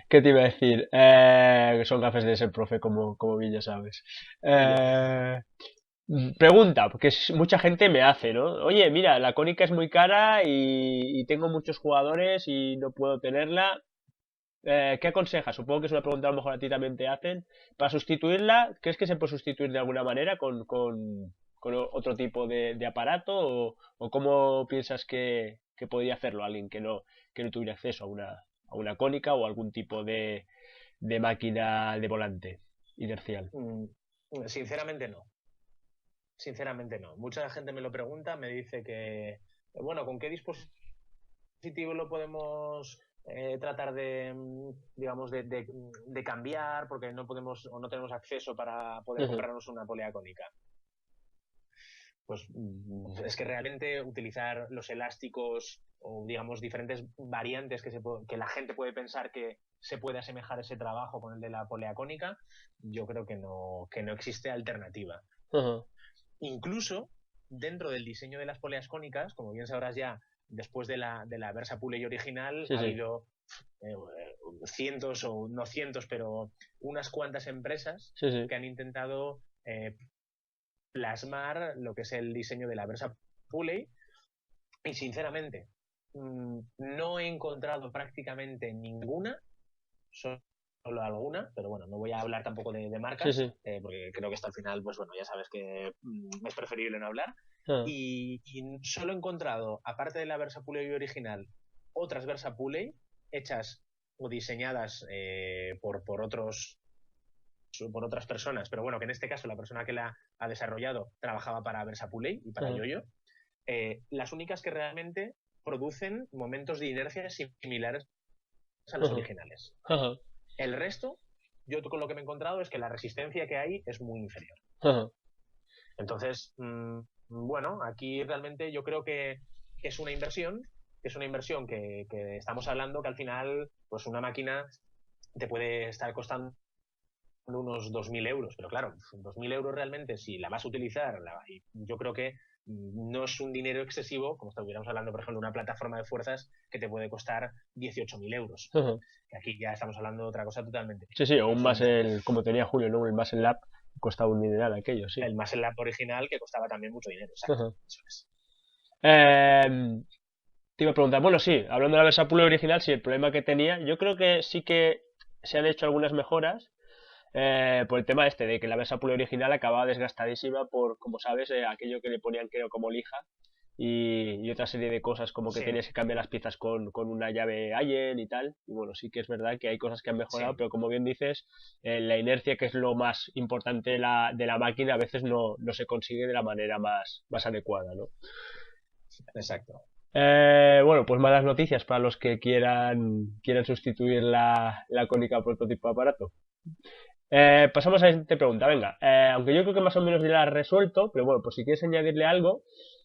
¿Qué te iba a decir? Que son gafes de ser profe, como bien ya sabes. Pregunta, porque mucha gente me hace, ¿no? Oye, mira, la cónica es muy cara y tengo muchos jugadores y no puedo tenerla. ¿Qué aconsejas? Supongo que es una pregunta a lo mejor a ti también te hacen. Para sustituirla, ¿crees que se puede sustituir de alguna manera con otro tipo de aparato? ¿O cómo piensas que podría hacerlo alguien que no tuviera acceso a una cónica o algún tipo de máquina de volante inercial? Sinceramente no. Sinceramente no. Mucha gente me lo pregunta, me dice que, bueno, ¿con qué dispositivo lo podemos tratar de, digamos, de cambiar porque no podemos o no tenemos acceso para poder comprarnos una polea cónica? Pues es que realmente utilizar los elásticos o digamos diferentes variantes que la gente puede pensar que se puede asemejar ese trabajo con el de la polea cónica, yo creo que no existe alternativa. Incluso dentro del diseño de las poleas cónicas, como bien sabrás ya, después de la Versa Pulei original, Sí, ha sí. habido cientos, o no cientos, pero unas cuantas empresas Sí, sí. que han intentado plasmar lo que es el diseño de la Versa Pulei, y sinceramente no he encontrado prácticamente ninguna, solo alguna, pero bueno, no voy a hablar tampoco de Sí, marcas, sí. porque creo que hasta el final, pues bueno, ya sabes que es preferible no hablar. Ah, Y solo he encontrado, aparte de la Versa Pulei original, otras Versa Pulei hechas o diseñadas por otras personas, pero bueno, que en este caso la persona que la ha desarrollado trabajaba para Versa Pulei y para ajá, Yoyo. Las únicas que realmente producen momentos de inercia similares a los ajá, originales. ajá, El resto, yo con lo que me he encontrado es que la resistencia que hay es muy inferior. ajá, Entonces, bueno, aquí realmente yo creo que es una inversión que estamos hablando que al final, pues una máquina te puede estar costando unos 2.000 euros, pero claro, 2.000 euros realmente, si la vas a utilizar, yo creo que no es un dinero excesivo, como estuviéramos hablando, por ejemplo, de una plataforma de fuerzas que te puede costar 18.000 euros. ajá. Que aquí ya estamos hablando de otra cosa totalmente Sí, sí, aún más diferente. como tenía Julio, ¿no? El Muscle Lab costaba un dineral aquello, sí. El Muscle Lab original que costaba también mucho dinero, exacto. Ajá. Eso es. Em, Te iba a preguntar, bueno, sí, hablando de la Versapulle original, sí, el problema que tenía, yo creo que sí que se han hecho algunas mejoras por el tema este de que la Versapulle original acababa desgastadísima por, como sabes, aquello que le ponían creo como lija y otra serie de cosas como que Sí, tenías que cambiar las piezas con una llave Allen y tal. Y bueno, sí que es verdad que hay cosas que han mejorado, sí, pero como bien dices, la inercia, que es lo más importante de la máquina, a veces no se consigue de la manera más adecuada, ¿no? exacto. Bueno, pues malas noticias para los que quieran sustituir la cónica prototipo aparato. Pasamos a la siguiente pregunta, venga. Aunque yo creo que más o menos ya la has resuelto, pero bueno, pues si quieres añadirle algo,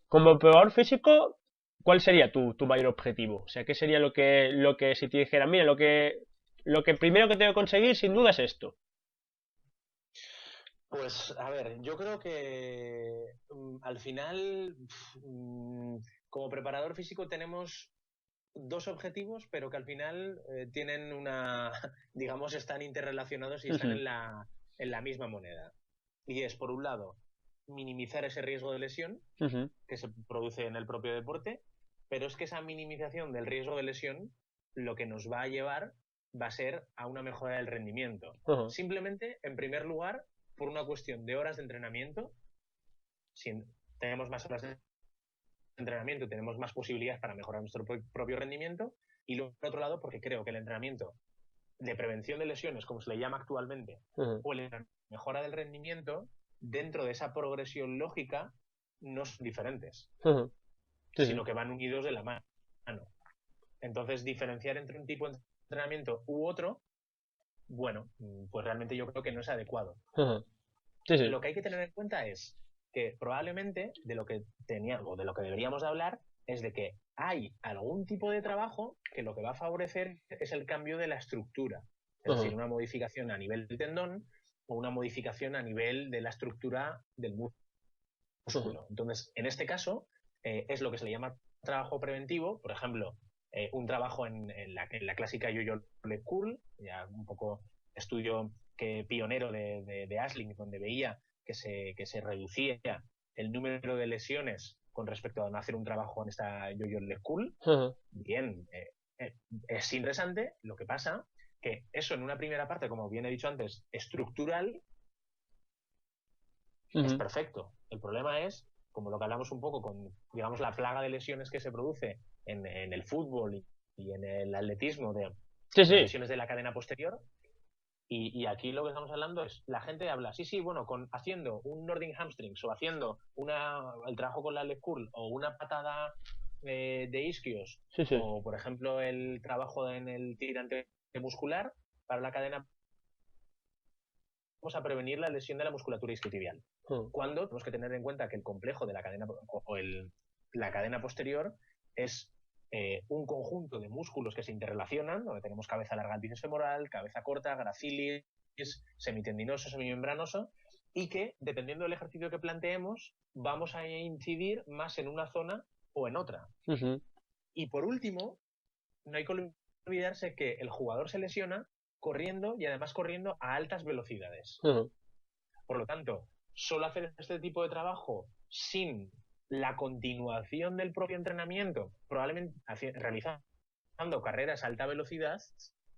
como probador físico, ¿cuál sería tu mayor objetivo? O sea, ¿qué sería lo que si te dijera, mira, lo que primero que tengo que conseguir sin duda es esto? Pues a ver, yo creo que al final, como preparador físico tenemos dos objetivos, pero que al final tienen una, digamos, están interrelacionados y están Ujú, en la misma moneda. Y es, por un lado, minimizar ese riesgo de lesión ujú, que se produce en el propio deporte, pero es que esa minimización del riesgo de lesión lo que nos va a llevar va a ser a una mejora del rendimiento. ujú, Simplemente, en primer lugar, por una cuestión de horas de entrenamiento, si tenemos más horas de entrenamiento, tenemos más posibilidades para mejorar nuestro propio rendimiento, y luego, por otro lado, porque creo que el entrenamiento de prevención de lesiones, como se le llama actualmente, ujú, o la mejora del rendimiento, dentro de esa progresión lógica, no son diferentes, ujú. Sí, sí. sino que van unidos de la mano. Entonces, diferenciar entre un tipo de entrenamiento u otro, bueno, pues realmente yo creo que no es adecuado. Ujú. Sí, sí. Lo que hay que tener en cuenta es que probablemente de lo que teníamos, o de lo que deberíamos de hablar, es de que hay algún tipo de trabajo que lo que va a favorecer es el cambio de la estructura. Es decir, Ujú, una modificación a nivel del tendón o una modificación a nivel de la estructura del ujú, músculo. Entonces, en este caso, es lo que se le llama trabajo preventivo, por ejemplo, un trabajo en la clásica Yo-Yo Leg Curl, ya un poco estudio pionero de Asling, donde veía que se reducía el número de lesiones con respecto a no hacer un trabajo en esta Yo-Yo Leg Curl. ujú, Bien, es interesante, lo que pasa que eso en una primera parte, como bien he dicho antes, estructural, es ujú. perfecto. El problema es, como lo que hablamos un poco con, digamos, la plaga de lesiones que se produce en el fútbol y en el atletismo, de Sí, las sí. lesiones de la cadena posterior. Y aquí lo que estamos hablando es, la gente habla, sí, sí, bueno, haciendo un Nordic hamstrings o haciendo el trabajo con la leg curl o una patada de isquios Sí, sí. o, por ejemplo, el trabajo en el tirante muscular para la cadena, vamos a prevenir la lesión de la musculatura isquiotibial. Ujú, Cuando tenemos que tener en cuenta que el complejo de la cadena la cadena posterior es un conjunto de músculos que se interrelacionan, donde tenemos cabeza larga del bíceps femoral, cabeza corta, gracilis, semitendinoso, semimembranoso, y que, dependiendo del ejercicio que planteemos, vamos a incidir más en una zona o en otra. Ujú. Y por último, no hay que olvidarse que el jugador se lesiona corriendo y además corriendo a altas velocidades. Ujú. Por lo tanto, solo hacer este tipo de trabajo sin la continuación del propio entrenamiento, probablemente realizando carreras a alta velocidad,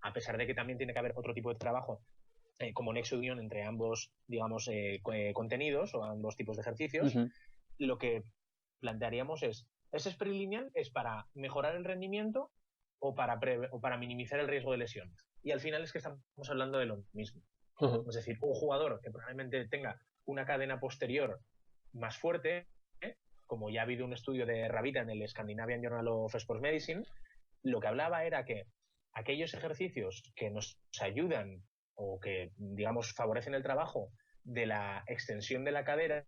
a pesar de que también tiene que haber otro tipo de trabajo como nexo de unión entre ambos, digamos, contenidos o ambos tipos de ejercicios, Ujú. lo que plantearíamos es, ¿ese sprint lineal es para mejorar el rendimiento o para minimizar el riesgo de lesión? Y al final es que estamos hablando de lo mismo. Ujú. Es decir, un jugador que probablemente tenga una cadena posterior más fuerte, como ya ha habido un estudio de Ravita en el Scandinavian Journal of Sports Medicine, lo que hablaba era que aquellos ejercicios que nos ayudan o que, digamos, favorecen el trabajo de la extensión de la cadera,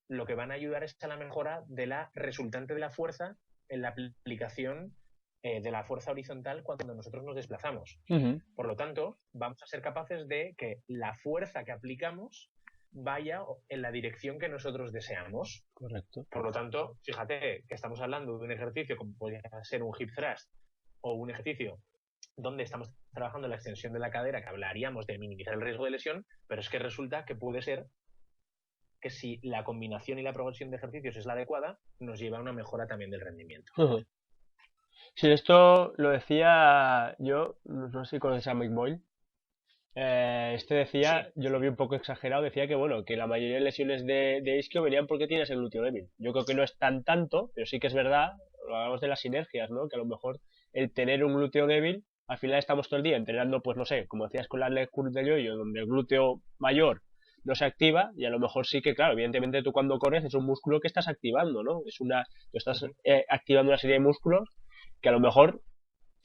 lo que van a ayudar es a la mejora de la resultante de la fuerza en la aplicación de la fuerza horizontal cuando nosotros nos desplazamos. Ujú. Por lo tanto, vamos a ser capaces de que la fuerza que aplicamos vaya en la dirección que nosotros deseamos. Correcto. Por lo tanto, fíjate que estamos hablando de un ejercicio como podría ser un hip thrust o un ejercicio donde estamos trabajando la extensión de la cadera, que hablaríamos de minimizar el riesgo de lesión, pero es que resulta que puede ser que si la combinación y la progresión de ejercicios es la adecuada, nos lleva a una mejora también del rendimiento. Ujú. Sí, esto lo decía yo, no sé si conoces a Mick Boyle. Este Sí, decía, yo lo vi un poco exagerado, decía que bueno, que la mayoría de lesiones de isquio venían porque tienes el glúteo débil. Yo creo que no es tanto, pero sí que es verdad, lo hablamos de las sinergias, ¿no? Que a lo mejor el tener un glúteo débil, al final estamos todo el día entrenando, pues no sé, como decías con la leg curl de yo-yo, donde el glúteo mayor no se activa, y a lo mejor sí que, claro, evidentemente tú cuando corres es un músculo que estás activando, ¿no? Tú estás activando una serie de músculos que a lo mejor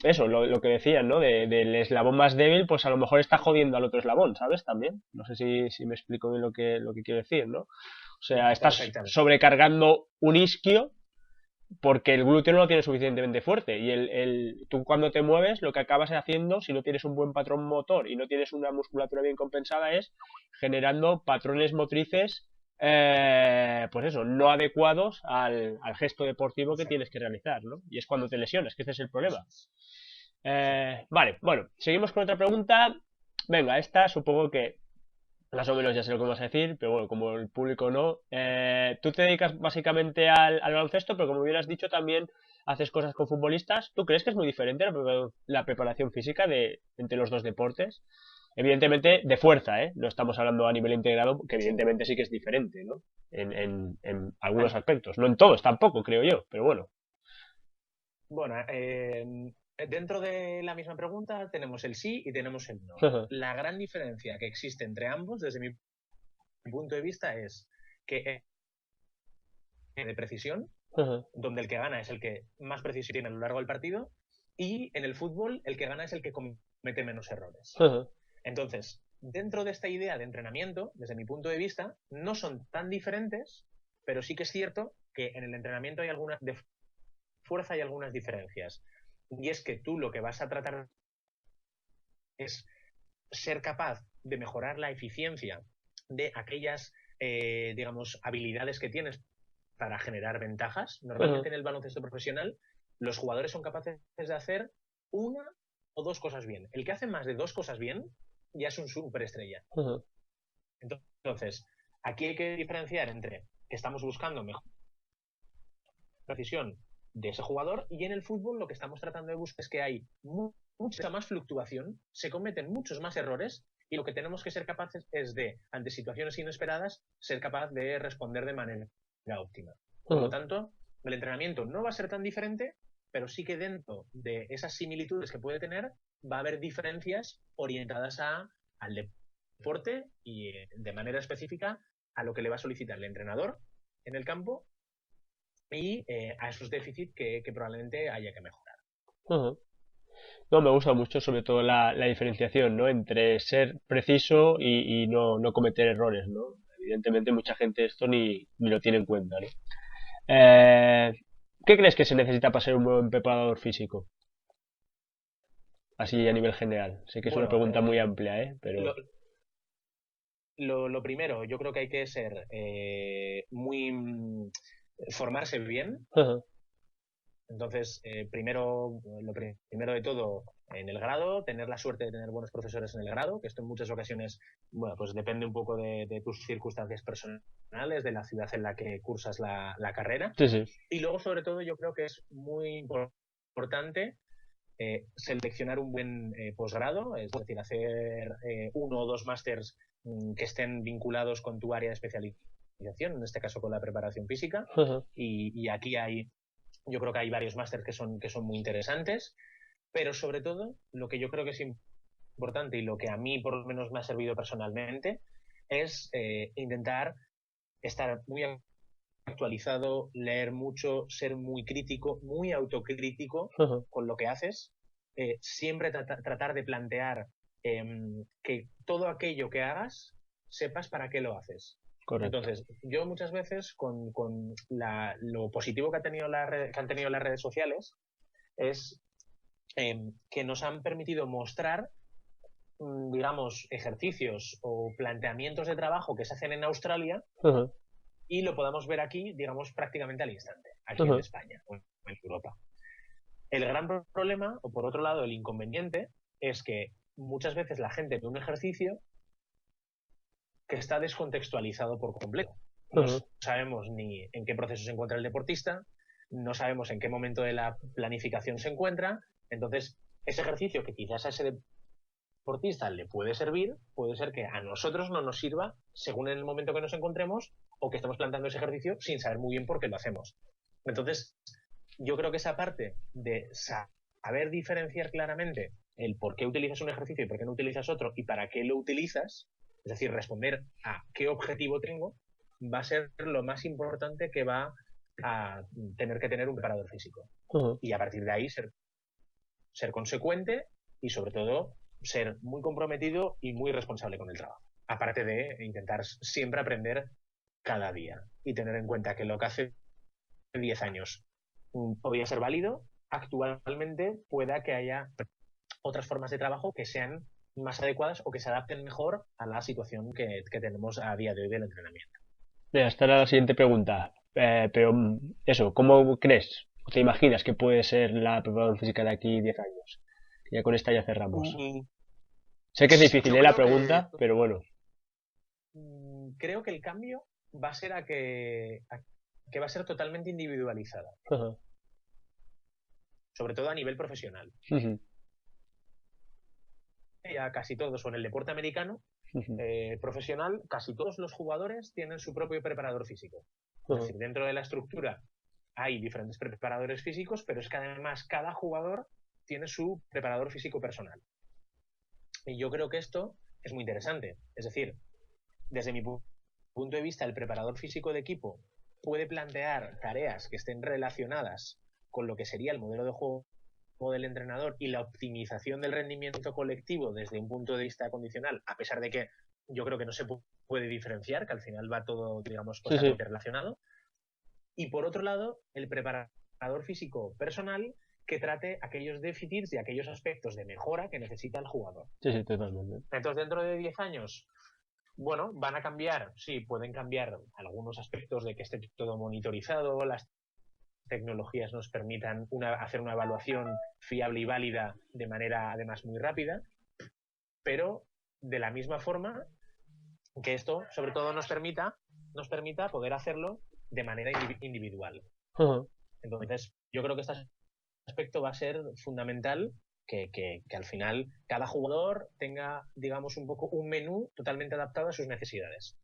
eso, lo que decían, ¿no? Del eslabón más débil, pues a lo mejor está jodiendo al otro eslabón, ¿sabes? También. No sé si me explico bien lo que quiero decir, ¿no? O sea, estás perfectamente. sobrecargando un isquio porque el glúteo no lo tiene suficientemente fuerte. Y tú cuando te mueves, lo que acabas haciendo, si no tienes un buen patrón motor y no tienes una musculatura bien compensada, es generando patrones motrices, pues eso, no adecuados al gesto deportivo que tienes que realizar, ¿no? Y es cuando te lesionas, que ese es el problema. Vale, bueno, seguimos con otra pregunta. Venga, esta supongo que más o menos ya sé lo que vas a decir, pero bueno, como el público no. Tú te dedicas básicamente al baloncesto, pero como bien has dicho, también haces cosas con futbolistas. ¿Tú crees que es muy diferente la preparación física entre los dos deportes? Evidentemente, de fuerza, ¿eh? No estamos hablando a nivel integrado, que evidentemente sí que es diferente, ¿no? En algunos Bueno, aspectos. No en todos tampoco, creo yo, pero bueno. bueno, dentro de la misma pregunta tenemos el sí y tenemos el no. La gran diferencia que existe entre ambos, desde mi punto de vista, es que de precisión, donde el que gana es el que más precisión tiene a lo largo del partido, y en el fútbol el que gana es el que comete menos errores. Entonces, dentro de esta idea de entrenamiento, desde mi punto de vista, no son tan diferentes, pero sí que es cierto que en el entrenamiento hay algunas de fuerza hay algunas diferencias. Y es que tú lo que vas a tratar es ser capaz de mejorar la eficiencia de aquellas, digamos, habilidades que tienes para generar ventajas. Normalmente en el baloncesto profesional los jugadores son capaces de hacer una o dos cosas bien. El que hace más de dos cosas bien ya es un superestrella. Entonces, aquí hay que diferenciar entre que estamos buscando mejor precisión de ese jugador y en el fútbol lo que estamos tratando de buscar es que hay mucha más fluctuación, se cometen muchos más errores y lo que tenemos que ser capaces es de, ante situaciones inesperadas, ser capaz de responder de manera óptima. Por lo tanto, el entrenamiento no va a ser tan diferente, pero sí que dentro de esas similitudes que puede tener, va a haber diferencias orientadas al deporte y de manera específica a lo que le va a solicitar el entrenador en el campo y a esos déficits que probablemente haya que mejorar. No, me gusta mucho sobre todo la diferenciación, ¿no? Entre ser preciso y no cometer errores, ¿no? Evidentemente mucha gente esto ni lo tiene en cuenta, ¿no? Eh, ¿Qué crees que se necesita para ser un buen preparador físico? Así a nivel general. Sé que es una Bueno, pregunta muy amplia, ¿eh? lo, Pero... lo primero, yo creo que hay que ser formarse bien. Ajá. Entonces, primero de todo, en el grado, tener la suerte de tener buenos profesores en el grado, que esto en muchas ocasiones, bueno, pues depende un poco de tus circunstancias personales, de la ciudad en la que cursas la carrera. Sí, sí. Y luego, sobre todo, yo creo que es muy importante seleccionar un buen posgrado, es decir, hacer uno o dos másters que estén vinculados con tu área de especialización, en este caso con la preparación física. Ajá. Y aquí yo creo que hay varios másters que son muy interesantes, pero sobre todo, lo que yo creo que es importante y lo que a mí por lo menos me ha servido personalmente es intentar estar muy actualizado, leer mucho, ser muy crítico, muy autocrítico Ajá. con lo que haces, siempre tratar de plantear que todo aquello que hagas sepas para qué lo haces. Correcto. Entonces, yo muchas veces con lo positivo que han tenido las redes sociales es que nos han permitido mostrar, digamos, ejercicios o planteamientos de trabajo que se hacen en Australia Ajá. y lo podamos ver aquí, digamos, prácticamente al instante, aquí en Ajá. España o en Europa. El gran problema, o por otro lado, el inconveniente, es que muchas veces la gente ve un ejercicio que está descontextualizado por completo. No Ajá. sabemos ni en qué proceso se encuentra el deportista, no sabemos en qué momento de la planificación se encuentra, entonces ese ejercicio que quizás a ese deportista le puede servir, puede ser que a nosotros no nos sirva según en el momento que nos encontremos o que estemos planteando ese ejercicio sin saber muy bien por qué lo hacemos. Entonces, yo creo que esa parte de saber diferenciar claramente el por qué utilizas un ejercicio y por qué no utilizas otro y para qué lo utilizas, es decir, responder a qué objetivo tengo, va a ser lo más importante que va a tener que tener un preparador físico. Ajá. Y a partir de ahí ser consecuente y sobre todo ser muy comprometido y muy responsable con el trabajo. Aparte de intentar siempre aprender cada día y tener en cuenta que lo que hace 10 años podría ser válido, actualmente pueda que haya otras formas de trabajo que sean más adecuadas o que se adapten mejor a la situación que tenemos a día de hoy del entrenamiento. Mira, esta era la siguiente pregunta. Pero eso, ¿cómo crees? ¿Te imaginas que puede ser la preparación física de aquí 10 años? Ya con esta ya cerramos. Mm, Sé que es difícil, Yo la creo pregunta, pero bueno. creo que el cambio va a ser a que va a ser totalmente individualizada, Ajá. sobre todo a nivel profesional. Ujú. Ya casi todos, o en el deporte americano Ujú. profesional, casi todos los jugadores tienen su propio preparador físico. Es Ajá. decir, dentro de la estructura hay diferentes preparadores físicos, pero es que además cada jugador tiene su preparador físico personal. Y yo creo que esto es muy interesante. Es decir, desde mi punto de vista, el preparador físico de equipo puede plantear tareas que estén relacionadas con lo que sería el modelo de juego del entrenador y la optimización del rendimiento colectivo desde un punto de vista condicional, a pesar de que yo creo que no se puede diferenciar, que al final va todo, digamos, Sí, sí. constantemente relacionado. Y por otro lado, el preparador físico personal que trate aquellos déficits y aquellos aspectos de mejora que necesita el jugador. Sí, sí, totalmente. Entonces, dentro de 10 años, bueno, van a cambiar, sí, pueden cambiar algunos aspectos de que esté todo monitorizado, las tecnologías nos permitan hacer una evaluación fiable y válida de manera además muy rápida, pero de la misma forma que esto sobre todo nos permita poder hacerlo de manera individual. Ajá. Entonces, yo creo que este aspecto va a ser fundamental que al final cada jugador tenga, digamos, un poco un menú totalmente adaptado a sus necesidades.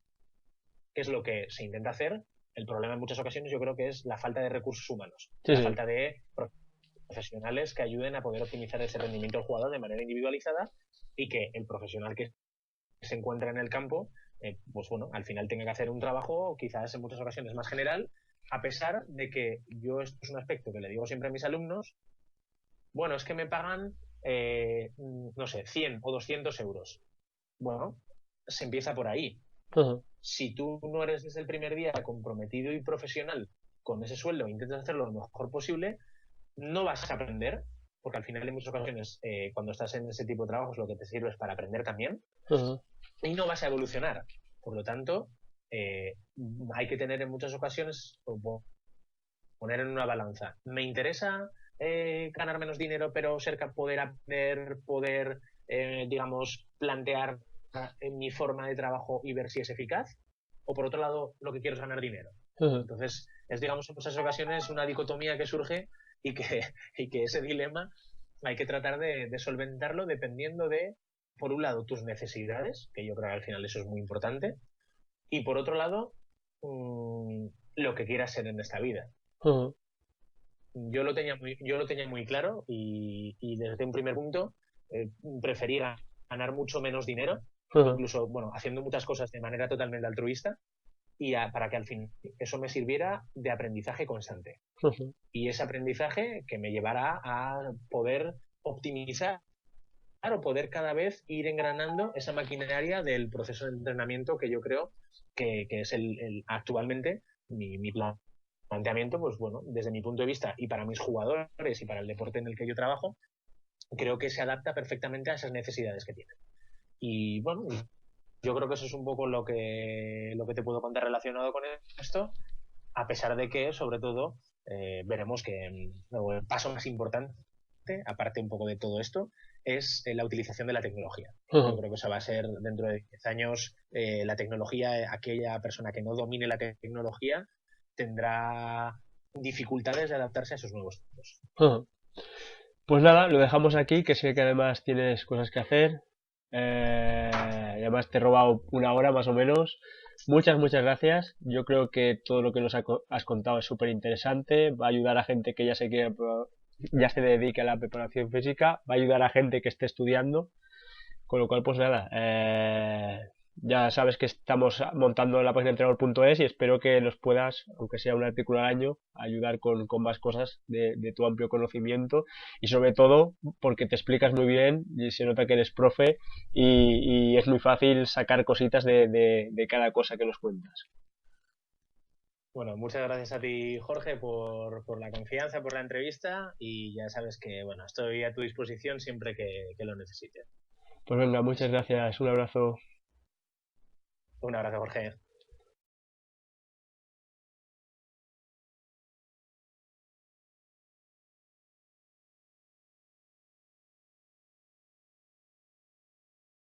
¿Qué es lo que se intenta hacer? El problema en muchas ocasiones yo creo que es la falta de recursos humanos, Sí, la sí. falta de profesionales que ayuden a poder optimizar ese rendimiento del jugador de manera individualizada y que el profesional que se encuentra en el campo, pues bueno, al final tenga que hacer un trabajo quizás en muchas ocasiones más general, a pesar de que yo esto es un aspecto que le digo siempre a mis alumnos, bueno, es que me pagan, no sé, 100 o 200 euros. Bueno, se empieza por ahí. Ajá. Si tú no eres desde el primer día comprometido y profesional con ese sueldo e intentas hacerlo lo mejor posible, no vas a aprender, porque al final en muchas ocasiones cuando estás en ese tipo de trabajos lo que te sirve es para aprender también, Ajá. y no vas a evolucionar. Por lo tanto, hay que tener en muchas ocasiones, poner en una balanza. ¿Me interesa ganar menos dinero, pero poder aprender, poder, digamos, plantear mi forma de trabajo y ver si es eficaz? O por otro lado, lo que quiero es ganar dinero. Ujú. Entonces, es, digamos, en muchas ocasiones una dicotomía que surge y que, y que ese dilema hay que tratar de solventarlo dependiendo de, por un lado, tus necesidades, que yo creo que al final eso es muy importante, y por otro lado, lo que quieras ser en esta vida. Ujú. Yo lo tenía muy claro y desde un primer punto eh, prefería ganar mucho menos dinero, Ujú. incluso, bueno, haciendo muchas cosas de manera totalmente altruista para que al fin eso me sirviera de aprendizaje constante. Ujú. Y ese aprendizaje que me llevará a poder optimizar o poder cada vez ir engranando esa maquinaria del proceso de entrenamiento que yo creo que es actualmente mi planteamiento, pues bueno, desde mi punto de vista y para mis jugadores y para el deporte en el que yo trabajo, creo que se adapta perfectamente a esas necesidades que tienen. Y bueno, yo creo que eso es un poco lo que te puedo contar relacionado con esto, a pesar de que, sobre todo, veremos que el paso más importante, aparte un poco de todo esto, es la utilización de la tecnología. Yo Ujú. creo que eso va a ser dentro de 10 años, la tecnología, aquella persona que no domine la tecnología tendrá dificultades de adaptarse a esos nuevos tiempos. Ujú. Pues nada, lo dejamos aquí, que sé que además tienes cosas que hacer. Y además te he robado una hora más o menos. Muchas gracias. Yo creo que todo lo que has contado es súper interesante. Va a ayudar a gente que ya se dedique a la preparación física. Va a ayudar a gente que esté estudiando. Con lo cual, pues nada, ya sabes que estamos montando la página de entrenador.es y espero que nos puedas, aunque sea un artículo al año, ayudar con más cosas de tu amplio conocimiento y sobre todo porque te explicas muy bien y se nota que eres profe y es muy fácil sacar cositas de cada cosa que nos cuentas. Bueno, muchas gracias a ti, Jorge, por la confianza, por la entrevista y ya sabes que, bueno, estoy a tu disposición siempre que lo necesites. Pues venga, muchas gracias, un abrazo. Un abrazo, Jorge.